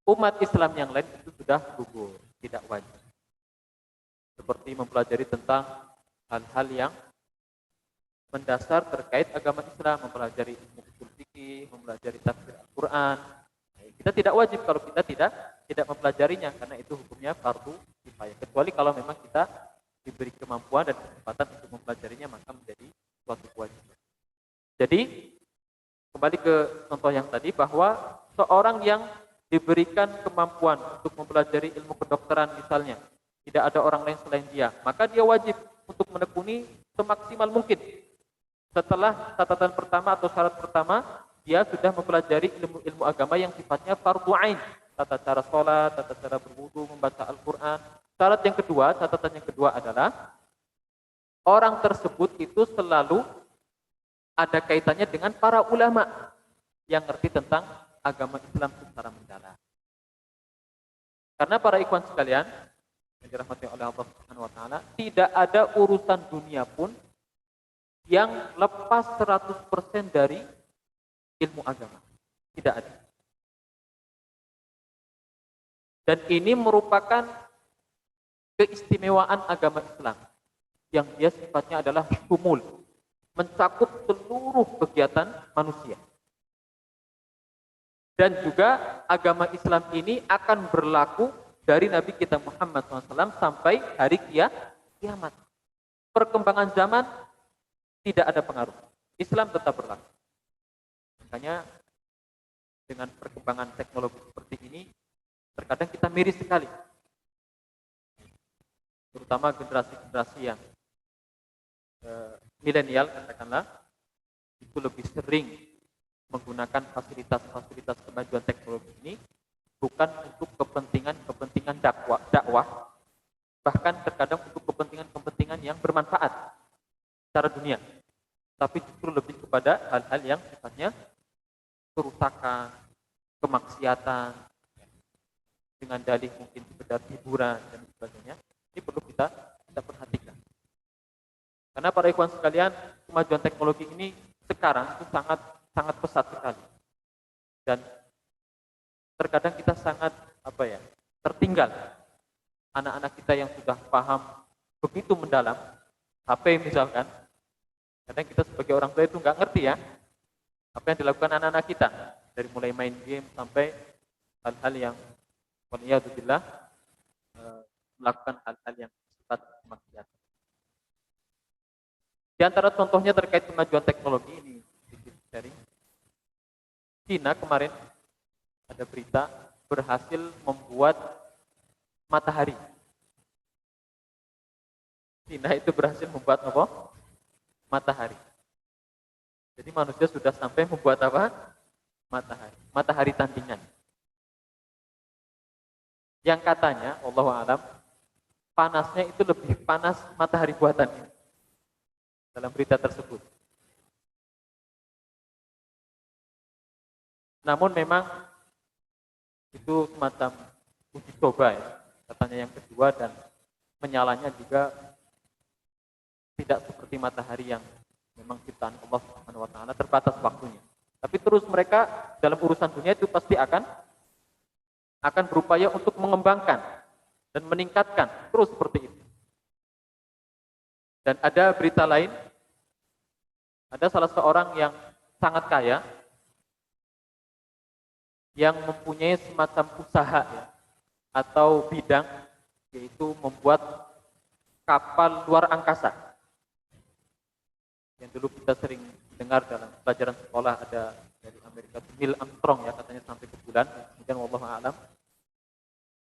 umat Islam yang lain itu sudah gugur, tidak wajib. Seperti mempelajari tentang hal-hal yang mendasar terkait agama Islam, mempelajari ilmu usul fikih, mempelajari tafsir Al-Quran. Kita tidak wajib kalau kita tidak mempelajarinya, karena itu hukumnya fardu kifayah. Kecuali kalau memang kita diberi kemampuan dan kesempatan untuk mempelajarinya, maka menjadi suatu kewajiban. Jadi kembali ke contoh yang tadi, bahwa seorang yang diberikan kemampuan untuk mempelajari ilmu kedokteran misalnya, tidak ada orang lain selain dia, maka dia wajib untuk menekuni semaksimal mungkin. Setelah catatan pertama atau syarat pertama, dia sudah mempelajari ilmu agama yang sifatnya fardhu ain, tata cara sholat, tata cara berwudu, membaca Al-Quran. Catatan yang kedua adalah orang tersebut itu selalu ada kaitannya dengan para ulama yang ngerti tentang agama Islam secara mendalam. Karena para ikhwan sekalian yang dirahmati oleh Allah Subhanahu wa taala, tidak ada urusan dunia pun yang lepas 100% dari ilmu agama. Tidak ada. Dan ini merupakan keistimewaan agama Islam yang dia sifatnya adalah syumul, mencakup seluruh kegiatan manusia. Dan juga agama Islam ini akan berlaku dari Nabi kita Muhammad SAW sampai hari kiamat. Perkembangan zaman tidak ada pengaruh. Islam tetap berlaku. Makanya dengan perkembangan teknologi seperti ini, terkadang kita miris sekali. Terutama generasi-generasi yang milenial, katakanlah, itu lebih sering menggunakan fasilitas-fasilitas kemajuan teknologi ini bukan untuk kepentingan dakwah, bahkan terkadang untuk kepentingan yang bermanfaat secara dunia, tapi justru lebih kepada hal-hal yang sifatnya kerusakan, kemaksiatan, dengan dalih mungkin sekedar hiburan dan sebagainya. Ini perlu kita perhatikan. Karena para ikhwan sekalian, kemajuan teknologi ini sekarang itu sangat pesat sekali. Dan terkadang kita sangat tertinggal. Anak-anak kita yang sudah paham begitu mendalam, HP misalkan, kadang kita sebagai orang tua itu nggak ngerti ya, apa yang dilakukan anak-anak kita, dari mulai main game sampai hal-hal yang waliyadzubillah melakukan hal-hal yang sifat kemaksiatan. Di antara contohnya terkait kemajuan teknologi ini, dari Cina kemarin ada berita berhasil membuat matahari. Cina itu berhasil membuat apa? Matahari. Jadi manusia sudah sampai membuat apa? Matahari. Matahari tandingan. Yang katanya, wallahu a'lam, panasnya itu lebih panas matahari buatan ini. Dalam berita tersebut. Namun memang itu semacam uji coba ya, katanya yang kedua, dan menyalanya juga tidak seperti matahari yang memang ciptaan Allah Subhanahu wa taala, terbatas waktunya. Tapi terus mereka dalam urusan dunia itu pasti akan berupaya untuk mengembangkan dan meningkatkan terus seperti itu. Dan ada berita lain, ada salah seorang yang sangat kaya yang mempunyai semacam usaha ya, atau bidang, yaitu membuat kapal luar angkasa. Yang dulu kita sering dengar dalam pelajaran sekolah, ada dari Amerika, Neil Armstrong ya, katanya sampai ke bulan. Kemudian wallahu a'lam,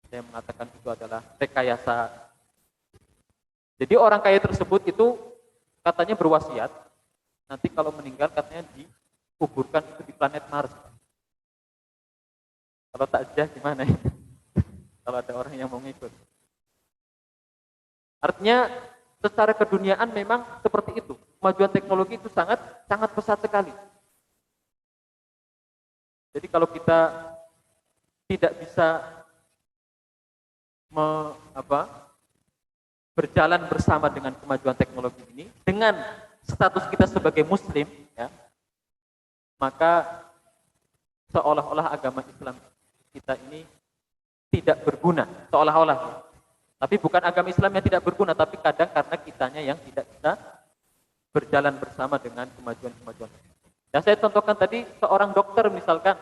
saya mengatakan itu adalah rekayasa. Jadi orang kaya tersebut itu katanya berwasiat, nanti kalau meninggal katanya dikuburkan itu di planet Mars. Kalau takziah gimana ya? Kalau ada orang yang mau ngikut. Artinya secara keduniaan memang seperti itu. Kemajuan teknologi itu sangat pesat sekali. Jadi kalau kita tidak bisa berjalan bersama dengan kemajuan teknologi ini, dengan status kita sebagai muslim, ya, maka seolah-olah agama Islam kita ini tidak berguna, seolah-olah. Tapi bukan agama Islam yang tidak berguna, tapi kadang karena kitanya yang tidak bisa berjalan bersama dengan kemajuan-kemajuan. Ya, saya contohkan tadi seorang dokter misalkan.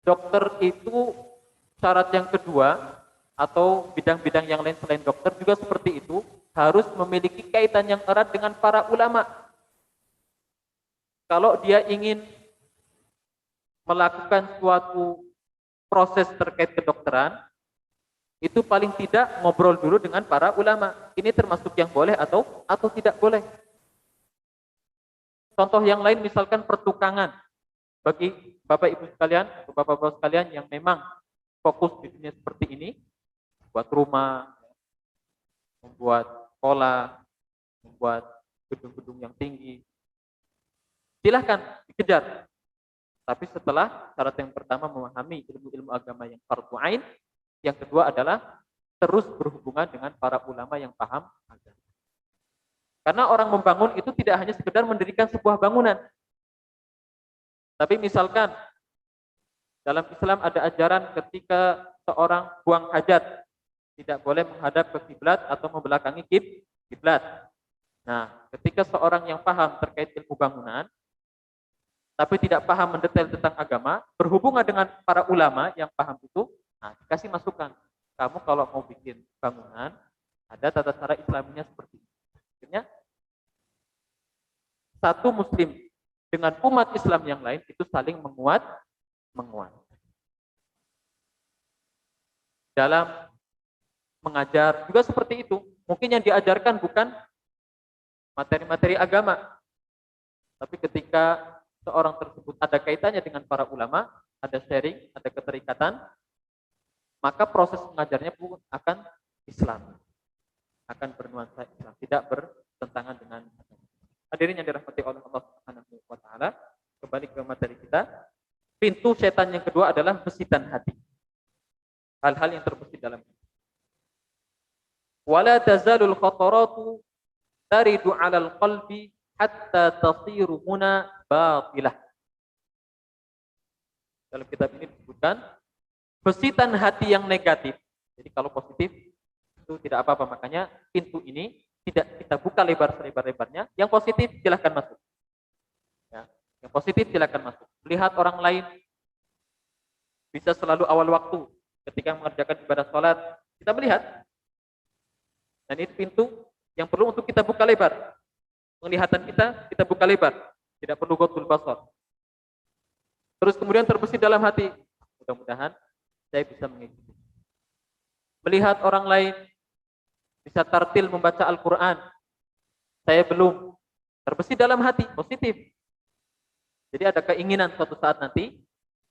Dokter itu syarat yang kedua atau bidang-bidang yang lain selain dokter juga seperti itu, harus memiliki kaitan yang erat dengan para ulama. Kalau dia ingin melakukan suatu proses terkait kedokteran, itu paling tidak ngobrol dulu dengan para ulama. Ini termasuk yang boleh atau tidak boleh. Contoh yang lain misalkan pertukangan. Bagi Bapak Ibu sekalian, Bapak-bapak sekalian yang memang fokus di dunia seperti ini, buat rumah, membuat sekolah, membuat gedung-gedung yang tinggi, silahkan dikejar. Tapi setelah syarat yang pertama memahami ilmu-ilmu agama yang fardhu ain, yang kedua adalah terus berhubungan dengan para ulama yang paham agama. Karena orang membangun itu tidak hanya sekedar mendirikan sebuah bangunan. Tapi misalkan dalam Islam ada ajaran ketika seorang buang hajat tidak boleh menghadap ke kiblat atau membelakangi kiblat. Nah, ketika seorang yang paham terkait ilmu bangunan tapi tidak paham mendetail tentang agama, berhubungan dengan para ulama yang paham itu, nah dikasih masukan. Kamu kalau mau bikin bangunan, ada tata cara Islaminya seperti ini. Akhirnya satu muslim dengan umat Islam yang lain itu saling menguat. Dalam mengajar juga seperti itu. Mungkin yang diajarkan bukan materi-materi agama, tapi ketika seorang tersebut ada kaitannya dengan para ulama, ada sharing, ada keterikatan, maka proses mengajarnya pun akan Islam, akan bernuansa Islam, tidak bertentangan dengan agama. Hadirin yang dirahmati oleh Allah Subhanahu wa taala, kembali ke materi kita. Pintu setan yang kedua adalah besitan hati. Hal-hal yang terbesit dalam hati. Wala tazalul khataratu taridu 'alal qalbi hatta tasiru huna batilah. Dalam kitab ini disebutkan besitan hati yang negatif. Jadi kalau positif itu tidak apa-apa, makanya pintu ini tidak kita buka lebar selebar-lebarnya. Yang positif silahkan masuk. Ya, yang positif silahkan masuk. Melihat orang lain bisa selalu awal waktu ketika mengerjakan ibadah sholat, kita melihat. Dan itu pintu yang perlu untuk kita buka lebar. Penglihatan kita buka lebar. Tidak perlu ghadul basar. Terus kemudian terbesit dalam hati. Mudah-mudahan saya bisa mengikuti. Melihat orang lain bisa tartil membaca Al-Quran, saya belum. Terbesit dalam hati, positif. Jadi ada keinginan suatu saat nanti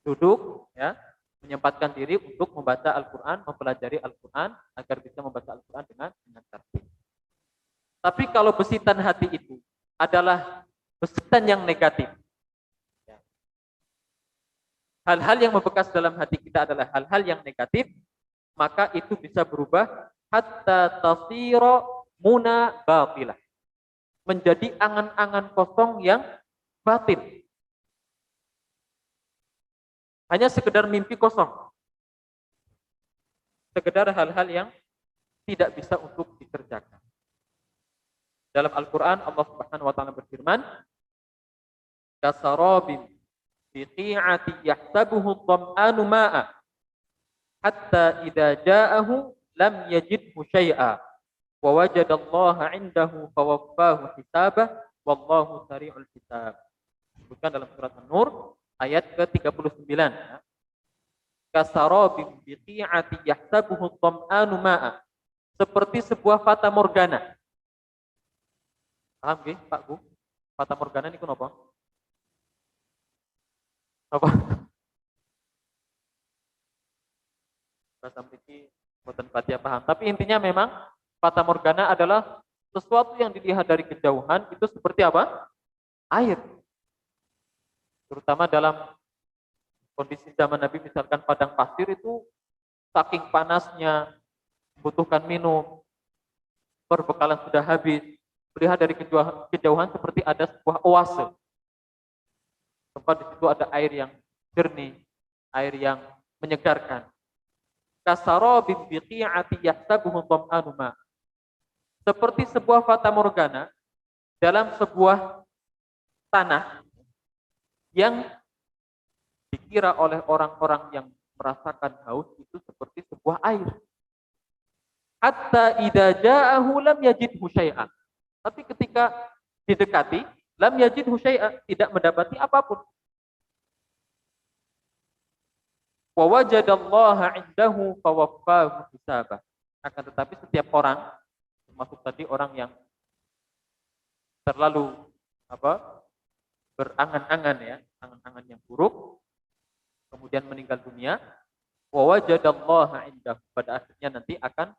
duduk, ya, menyempatkan diri untuk membaca Al-Quran, mempelajari Al-Quran agar bisa membaca Al-Quran dengan tartil. Tapi kalau besitan hati itu adalah besitan yang negatif, hal-hal yang membekas dalam hati kita adalah hal-hal yang negatif, maka itu bisa berubah hatta tasira muna batilah, menjadi angan-angan kosong yang batin, hanya sekedar mimpi kosong, sekedar hal-hal yang tidak bisa untuk dikerjakan. Dalam Al-Quran Allah Subhanahu wa taala berfirman, kasarabim biqi'ati yahsabuhu dham'anu ma'a hatta idza ja'ahu lam yajidhu syai'a wa wajadallaha 'indahu fawaffahu hisabah wallahu sari'ul hisab. Disebutkan dalam surat An-Nur ayat ke-39. Kasarabim biqi'ati yahsabuhu dham'anu ma'a, seperti sebuah fata morgana. Paham nggih, Pak Bu? Fata morgana niku napa? Apa? Bahasa mriki mboten pati paham. Tapi intinya memang fata morgana adalah sesuatu yang dilihat dari kejauhan itu seperti apa? Air. Terutama dalam kondisi zaman Nabi, misalkan padang pasir itu saking panasnya, dibutuhkan minum, perbekalan sudah habis, melihat dari kejauhan seperti ada sebuah oase. Tempat di situ ada air yang jernih, air yang menyegarkan. Kasarabin biqi'ati yahsabuhu dham'anu ma. Seperti sebuah fata morgana dalam sebuah tanah yang dikira oleh orang-orang yang merasakan haus itu seperti sebuah air. Hatta idza ja'ahu lam yajidhu syai'an. Tapi ketika didekati, lam yajidhu syai'an, tidak mendapati apapun. Wa wajadallaha 'indahu fawaffahu hisabah. Akan tetapi setiap orang, termasuk tadi orang yang terlalu berangan-angan ya, angan-angan yang buruk, kemudian meninggal dunia, wa wajadallaha 'indahu, pada akhirnya nanti akan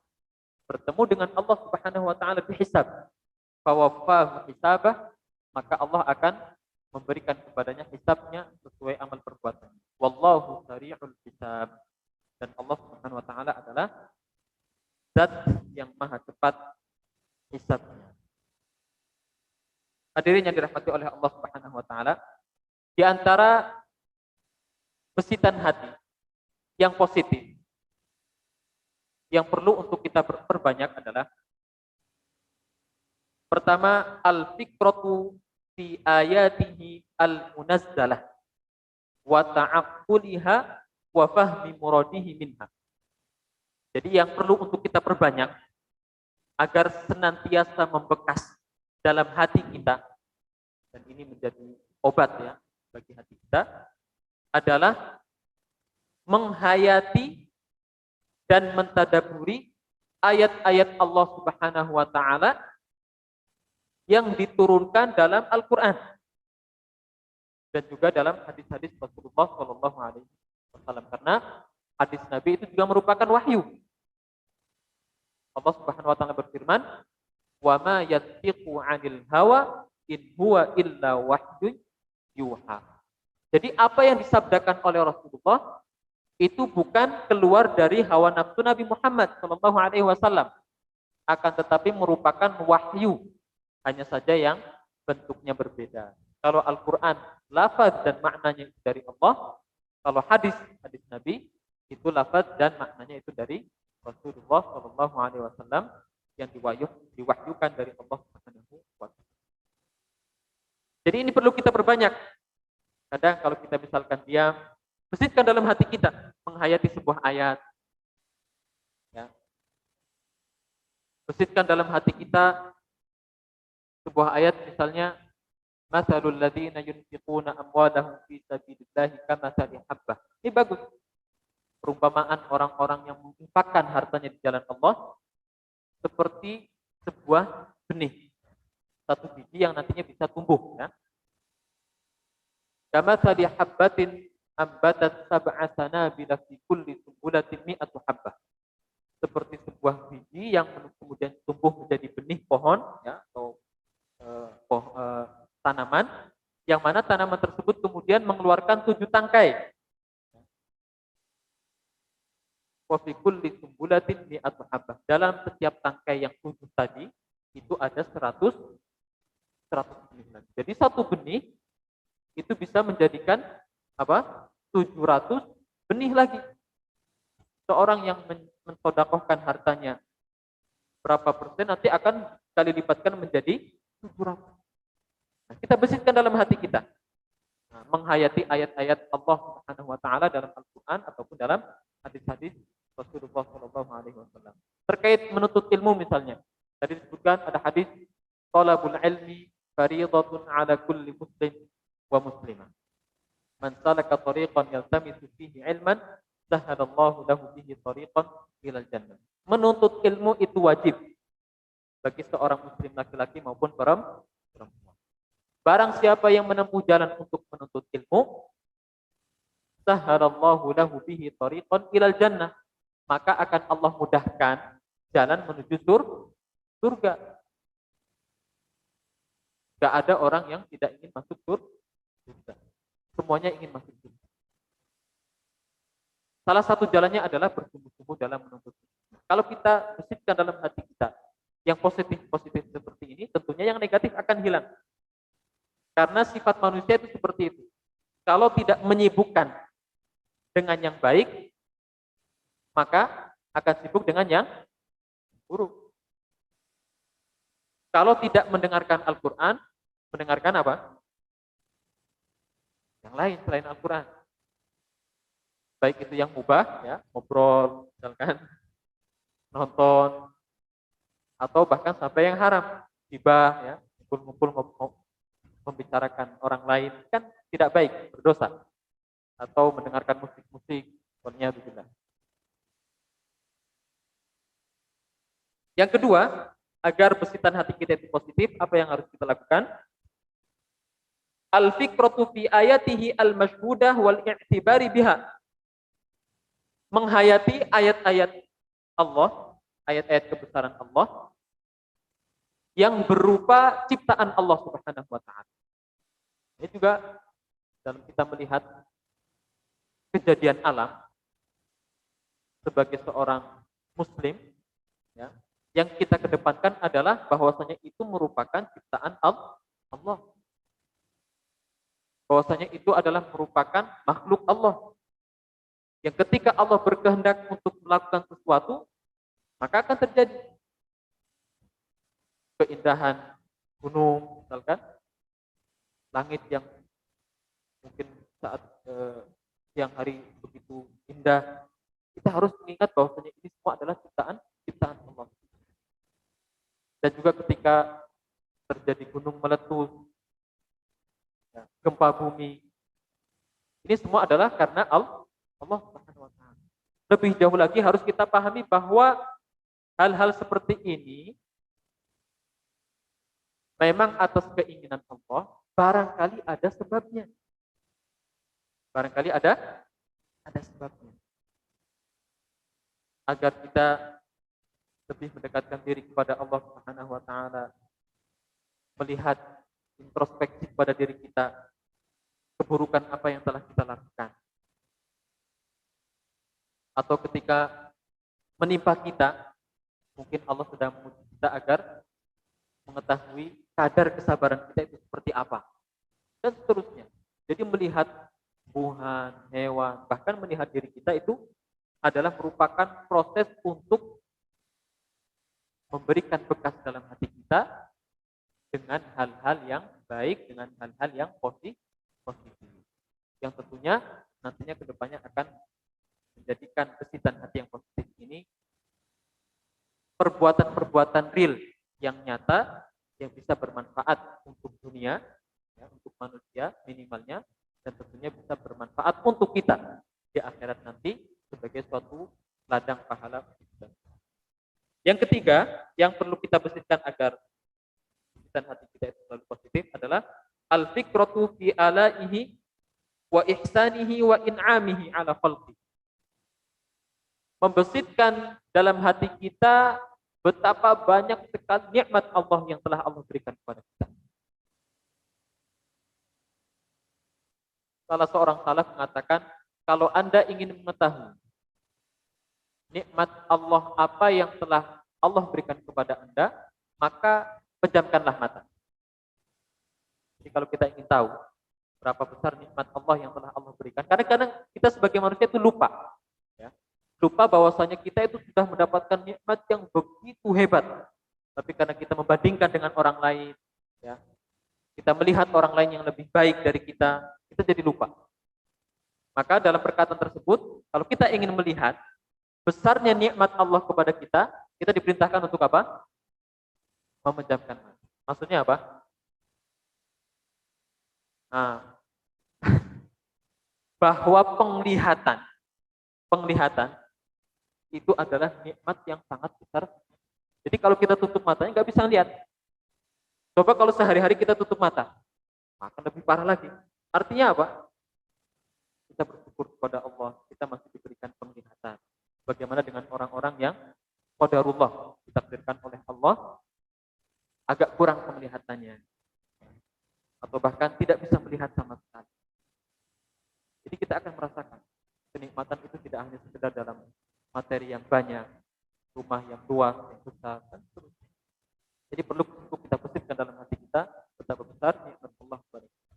bertemu dengan Allah Subhanahu wa taala dihisab. Fawaffahu hisabah, maka Allah akan memberikan kepadanya hisabnya sesuai amal perbuatan. Wallahu sari'ul hisab. Dan Allah Subhanahu wa taala adalah zat yang maha cepat hisabnya. Hadirin yang dirahmati oleh Allah Subhanahu wa taala, di antara besitan hati yang positif yang perlu untuk kita perbanyak adalah pertama, al-fikratu fi ayatihi al-munazzalah wa ta'aqquliha wa fahmi muradihi minha. Jadi yang perlu untuk kita perbanyak agar senantiasa membekas dalam hati kita, dan ini menjadi obat ya bagi hati kita, adalah menghayati dan mentadaburi ayat-ayat Allah Subhanahu wa taala yang diturunkan dalam Al-Qur'an dan juga dalam hadis-hadis Rasulullah Shallallahu alaihi wasallam, karena hadis Nabi itu juga merupakan wahyu. Allah Subhanahu wa taala berfirman, "Wa ma yantiqu 'anil hawa in huwa illa wahyun yuha." Jadi apa yang disabdakan oleh Rasulullah itu bukan keluar dari hawa nafsu Nabi Muhammad Shallallahu alaihi wasallam, akan tetapi merupakan wahyu, hanya saja yang bentuknya berbeda. Kalau Al-Qur'an lafaz dan maknanya itu dari Allah, kalau hadis Nabi itu lafaz dan maknanya itu dari Rasulullah Shallallahu alaihi wasallam yang diwahyukan dari Allah Subhanahu wa taala. Jadi ini perlu kita perbanyak. Kadang kalau kita misalkan diam, besitkan dalam hati kita menghayati sebuah ayat. Ya. Besitkan dalam hati kita sebuah ayat, misalnya masalul ladzina yunfiquna amwalahum fi sabilillahi kamatsali habbah. Ini bagus. Perumpamaan orang-orang yang menginfakkan hartanya di jalan Allah seperti sebuah benih, satu biji yang nantinya bisa tumbuh ya. Kamatsali habbatin ambatat sab'a sanabila fi kulli sumbulatin mi'atu habbah. Seperti sebuah biji yang kemudian tumbuh menjadi benih pohon ya, atau tanaman, yang mana tanaman tersebut kemudian mengeluarkan 7 tangkai. Wa fi kulli sumbulatin mi'atu habbah. Dalam setiap tangkai yang 7 tadi itu ada 100 benih lagi. Jadi satu benih itu bisa menjadikan 700 benih lagi. Seorang yang mensedekahkan hartanya berapa persen nanti akan kali lipatkan menjadi 700. Nah, kita besitkan dalam hati kita. Nah, menghayati ayat-ayat Allah Subhanahu wa taala dalam Al-Qur'an ataupun dalam hadis-hadis Rasulullah Shallallahu alaihi wasallam. Terkait menuntut ilmu misalnya. Tadi disebutkan ada hadis talabul ilmi fariidatun ala kulli muslim wa muslimah. Man salaka tariqan yaltamisu fihi ilman sahhalallahu lahu bihi tariqan ilal jannah. Menuntut ilmu itu wajib bagi seorang muslim laki-laki maupun perempuan. Barang siapa yang menempuh jalan untuk menuntut ilmu, sahhalallahu lahu bihi tariqan ilal jannah, maka akan Allah mudahkan jalan menuju surga. Gak ada orang yang tidak ingin masuk surga. Semuanya ingin masuk surga. Salah satu jalannya adalah bersungguh-sungguh dalam menuntut ilmu. Kalau kita bersihkan dalam hati kita yang positif-positif seperti ini, tentunya yang negatif akan hilang. Karena sifat manusia itu seperti itu. Kalau tidak menyibukkan dengan yang baik, maka akan sibuk dengan yang buruk. Kalau tidak mendengarkan Al-Quran, mendengarkan apa? Yang lain selain Al-Quran. Baik itu yang mubah, ya, ngobrol, misalkan, nonton, atau bahkan sampai yang haram, hibah, ya, ngumpul-ngumpul membicarakan orang lain, kan tidak baik, berdosa. Atau mendengarkan musik-musik, waliyadzubillah. Yang kedua, agar besitan hati kita itu positif, apa yang harus kita lakukan? Al-fikratu fi ayatihi al-mashhudah wal i'tibari biha. Menghayati ayat-ayat Allah, ayat-ayat kebesaran Allah yang berupa ciptaan Allah Subhanahu wa taala. Ini juga dalam kita melihat kejadian alam sebagai seorang muslim, ya, yang kita kedepankan adalah bahwasanya itu merupakan ciptaan Allah. Bahwasanya itu adalah merupakan makhluk Allah. Yang ketika Allah berkehendak untuk melakukan sesuatu, maka akan terjadi keindahan gunung, misalkan langit yang mungkin saat siang hari begitu indah. Kita harus mengingat bahwasanya ini semua adalah ciptaan Allah. Dan juga ketika terjadi gunung meletus, ya, gempa bumi, ini semua adalah karena Allah Subhanahu wa taala. Lebih jauh lagi harus kita pahami bahwa hal-hal seperti ini memang atas keinginan Allah, barangkali ada sebabnya. Barangkali ada sebabnya. Agar kita lebih mendekatkan diri kepada Allah Subhanahu wa taala, melihat introspeksi pada diri kita, keburukan apa yang telah kita lakukan. Atau ketika menimpa kita, mungkin Allah sedang menguji kita agar mengetahui kadar kesabaran kita itu seperti apa. Dan seterusnya. Jadi melihat tumbuhan, hewan, bahkan melihat diri kita itu adalah merupakan proses untuk memberikan bekas dalam hati kita dengan hal-hal yang baik, dengan hal-hal yang positif. Yang tentunya nantinya kedepannya akan menjadikan besitan hati yang positif ini perbuatan-perbuatan real yang nyata, yang bisa bermanfaat untuk dunia, ya, untuk manusia minimalnya, dan tentunya bisa bermanfaat untuk kita di akhirat nanti sebagai suatu ladang pahala. Yang ketiga, yang perlu kita bersihkan agar besitan hati kita itu selalu positif adalah al-fikratu fi alaihi wa ihsanihi wa in'amihi ala khalqi. Membesitkan dalam hati kita betapa banyak sekali nikmat Allah yang telah Allah berikan kepada kita. Salah seorang salaf mengatakan, kalau Anda ingin mengetahui nikmat Allah apa yang telah Allah berikan kepada Anda, maka pejamkanlah mata. Jadi kalau kita ingin tahu berapa besar nikmat Allah yang telah Allah berikan, kadang-kadang kita sebagai manusia itu lupa, ya. Lupa bahwasanya kita itu sudah mendapatkan nikmat yang begitu hebat. Tapi karena kita membandingkan dengan orang lain, ya, kita melihat orang lain yang lebih baik dari kita jadi lupa. Maka dalam perkataan tersebut, kalau kita ingin melihat besarnya nikmat Allah kepada kita diperintahkan untuk apa? Memejamkan mata. Maksudnya apa? Nah, bahwa penglihatan itu adalah nikmat yang sangat besar. Jadi kalau kita tutup matanya nggak bisa lihat. Coba kalau sehari-hari kita tutup mata, akan lebih parah lagi. Artinya apa? Kita bersyukur kepada Allah, kita masih diberikan penglihatan. Bagaimana dengan orang-orang yang qadarullah, ditakdirkan oleh Allah, agak kurang penglihatannya. Atau bahkan tidak bisa melihat sama sekali. Jadi kita akan merasakan kenikmatan itu tidak hanya sekedar dalam materi yang banyak, rumah yang luas, yang besar, dan seterusnya. Jadi perlu untuk kita persiskan dalam hati kita betapa besar nikmat Allah kepada kita.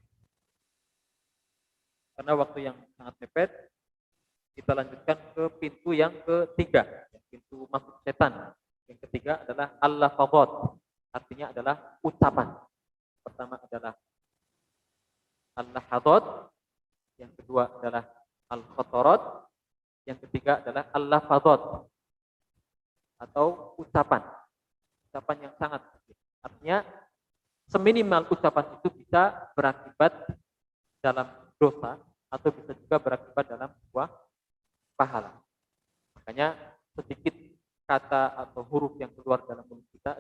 Karena waktu yang sangat mepet, kita lanjutkan ke pintu yang ketiga, pintu masuk setan. Yang ketiga adalah al-lafadhat, artinya adalah ucapan. Pertama adalah al-lahadhat, yang kedua adalah al-khatarat, yang ketiga adalah al-lafadhat atau ucapan. Ucapan yang sangat kecil. Artinya seminimal ucapan itu bisa berakibat dalam dosa atau bisa juga berakibat dalam sebuah pahala. Makanya sedikit kata atau huruf yang keluar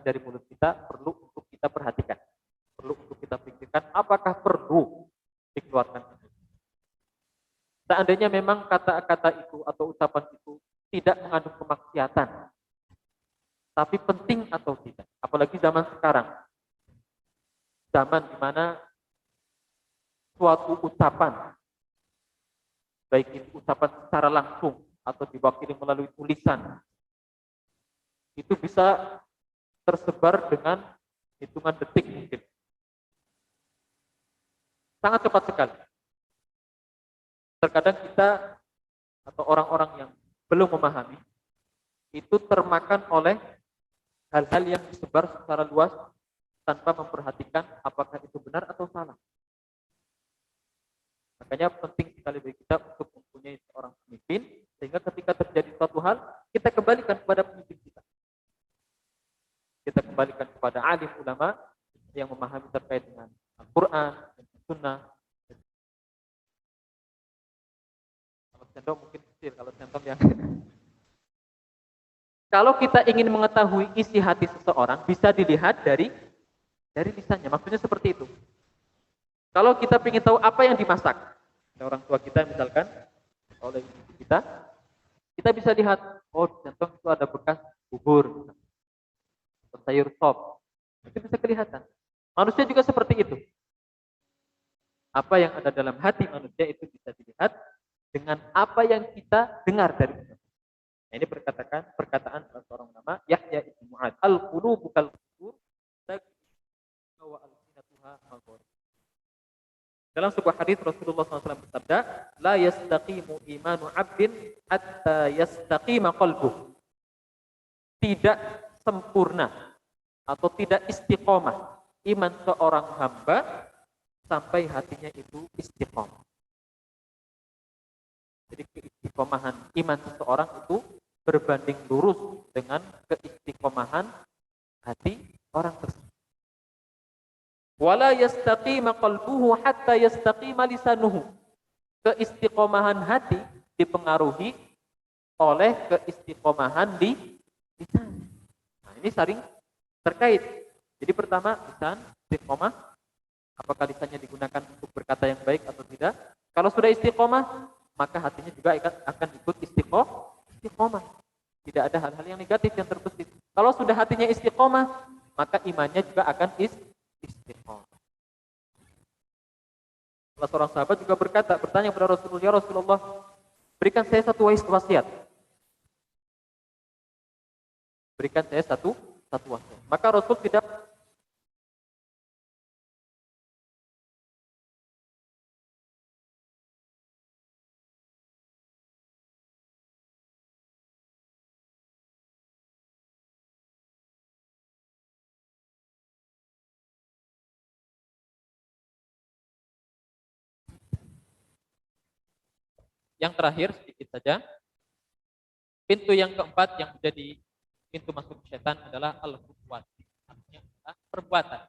dari mulut kita perlu untuk kita perhatikan. Perlu untuk kita pikirkan apakah perlu dikeluarkan. Seandainya memang kata-kata itu atau ucapan itu tidak mengandung kemaksiatan, tapi penting atau tidak. Apalagi zaman sekarang. Zaman di mana suatu ucapan, baik itu ucapan secara langsung atau diwakili melalui tulisan, itu bisa tersebar dengan hitungan detik mungkin. Sangat cepat sekali. Terkadang kita atau orang-orang yang belum memahami itu termakan oleh hal-hal yang disebar secara luas tanpa memperhatikan apakah itu benar atau salah. Makanya penting sekali bagi kita untuk mempunyai seorang pemimpin, sehingga ketika terjadi suatu hal, kita kembalikan kepada pemimpin kita. Kita kembalikan kepada alim ulama yang memahami terkait dengan Al-Quran, dan Sunnah. Kalau sendok mungkin kecil, kalau sendok yang... Kalau kita ingin mengetahui isi hati seseorang, bisa dilihat dari lisannya. Maksudnya seperti itu. Kalau kita ingin tahu apa yang dimasak, orang tua kita misalkan, oleh ibu kita bisa lihat, oh contoh itu ada bekas bubur, atau sayur sop, itu bisa kelihatan. Manusia juga seperti itu. Apa yang ada dalam hati manusia itu bisa dilihat dengan apa yang kita dengar dari manusia. Nah, ini perkataan salah seorang ulama, Yahya ibn Mu'ad, al-qulubu kal-qubur, wa al-sinatuha maghfur. Dalam sebuah hadis Rasulullah SAW bersabda, la yastaqimu imanu 'abdin hatta yastaqima qalbuh. Tidak sempurna atau tidak istiqomah iman seorang hamba sampai hatinya itu istiqomah. Jadi keistiqomahan iman seseorang itu berbanding lurus dengan keistiqomahan hati orang tersebut. Wala yastaqima qalbuhu hatta yastaqima lisanuhu. Keistiqomahan hati dipengaruhi oleh keistiqomahan di lisan. Nah, ini saling terkait. Jadi pertama, lisan istiqomah. Apakah lisannya digunakan untuk berkata yang baik atau tidak? Kalau sudah istiqomah, maka hatinya juga akan ikut istiqomah. Tidak ada hal-hal yang negatif yang terbesit. Kalau sudah hatinya istiqomah, maka imannya juga akan istiqomah. Salah seorang sahabat juga bertanya kepada Rasulullah, ya Rasulullah, berikan saya satu wasiat. Berikan saya satu wasiat. Maka Rasul tidak yang terakhir sedikit saja. Pintu yang keempat yang menjadi pintu masuk setan adalah al-khutuwat. Artinya adalah perbuatan.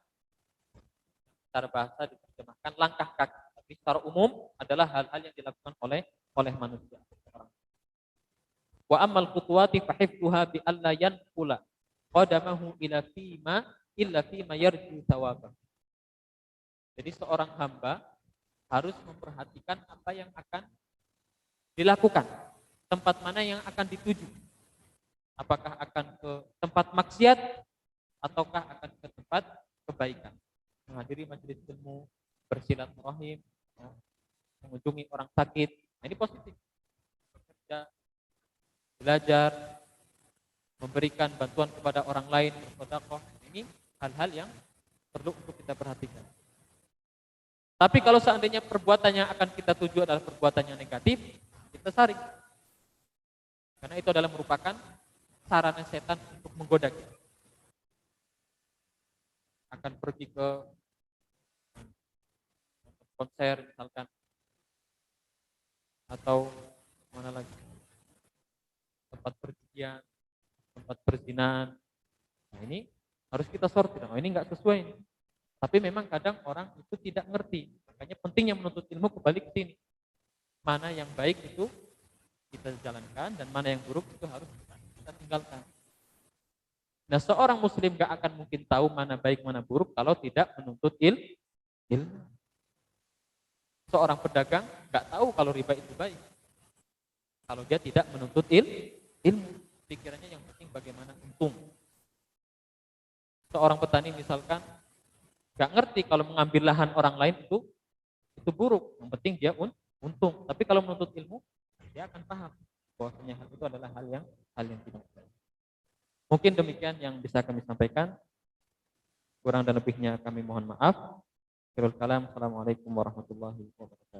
Secara bahasa diterjemahkan langkah kaki. Tapi secara umum adalah hal-hal yang dilakukan oleh manusia. Wa ammal khutuwati fahifduha bi alla yanqula qadamahu ila fima yarju thawabah. Jadi seorang hamba harus memperhatikan apa yang akan dilakukan, tempat mana yang akan dituju. Apakah akan ke tempat maksiat ataukah akan ke tempat kebaikan. Menghadiri majelis ilmu, bersilaturahim, mengunjungi orang sakit. Nah, ini positif. Bekerja, belajar, memberikan bantuan kepada orang lain, bersedekah. Ini hal-hal yang perlu untuk kita perhatikan. Tapi kalau seandainya perbuatan yang akan kita tuju adalah perbuatan yang negatif, kita saring. Karena itu adalah merupakan sarana setan untuk menggoda kita. Akan pergi ke konser misalkan, atau mana lagi, tempat perjudian, tempat perzinahan. Nah ini harus kita sortir. Oh ini nggak sesuai ini. Tapi memang kadang orang itu tidak ngerti. Makanya pentingnya menuntut ilmu kembali ke sini. Mana yang baik itu kita jalankan dan mana yang buruk itu harus kita tinggalkan. Nah seorang muslim gak akan mungkin tahu mana baik mana buruk kalau tidak menuntut ilmu. Seorang pedagang gak tahu kalau riba itu baik kalau dia tidak menuntut ilmu. Pikirannya yang penting bagaimana untung. Seorang petani misalkan gak ngerti kalau mengambil lahan orang lain itu buruk. Yang penting dia untung. Tapi kalau menuntut ilmu dia akan paham bahwasanya hal itu adalah hal yang tidak baik. Mungkin demikian yang bisa kami sampaikan. Kurang dan lebihnya kami mohon maaf. Akhirul kalam. Assalamualaikum warahmatullahi wabarakatuh.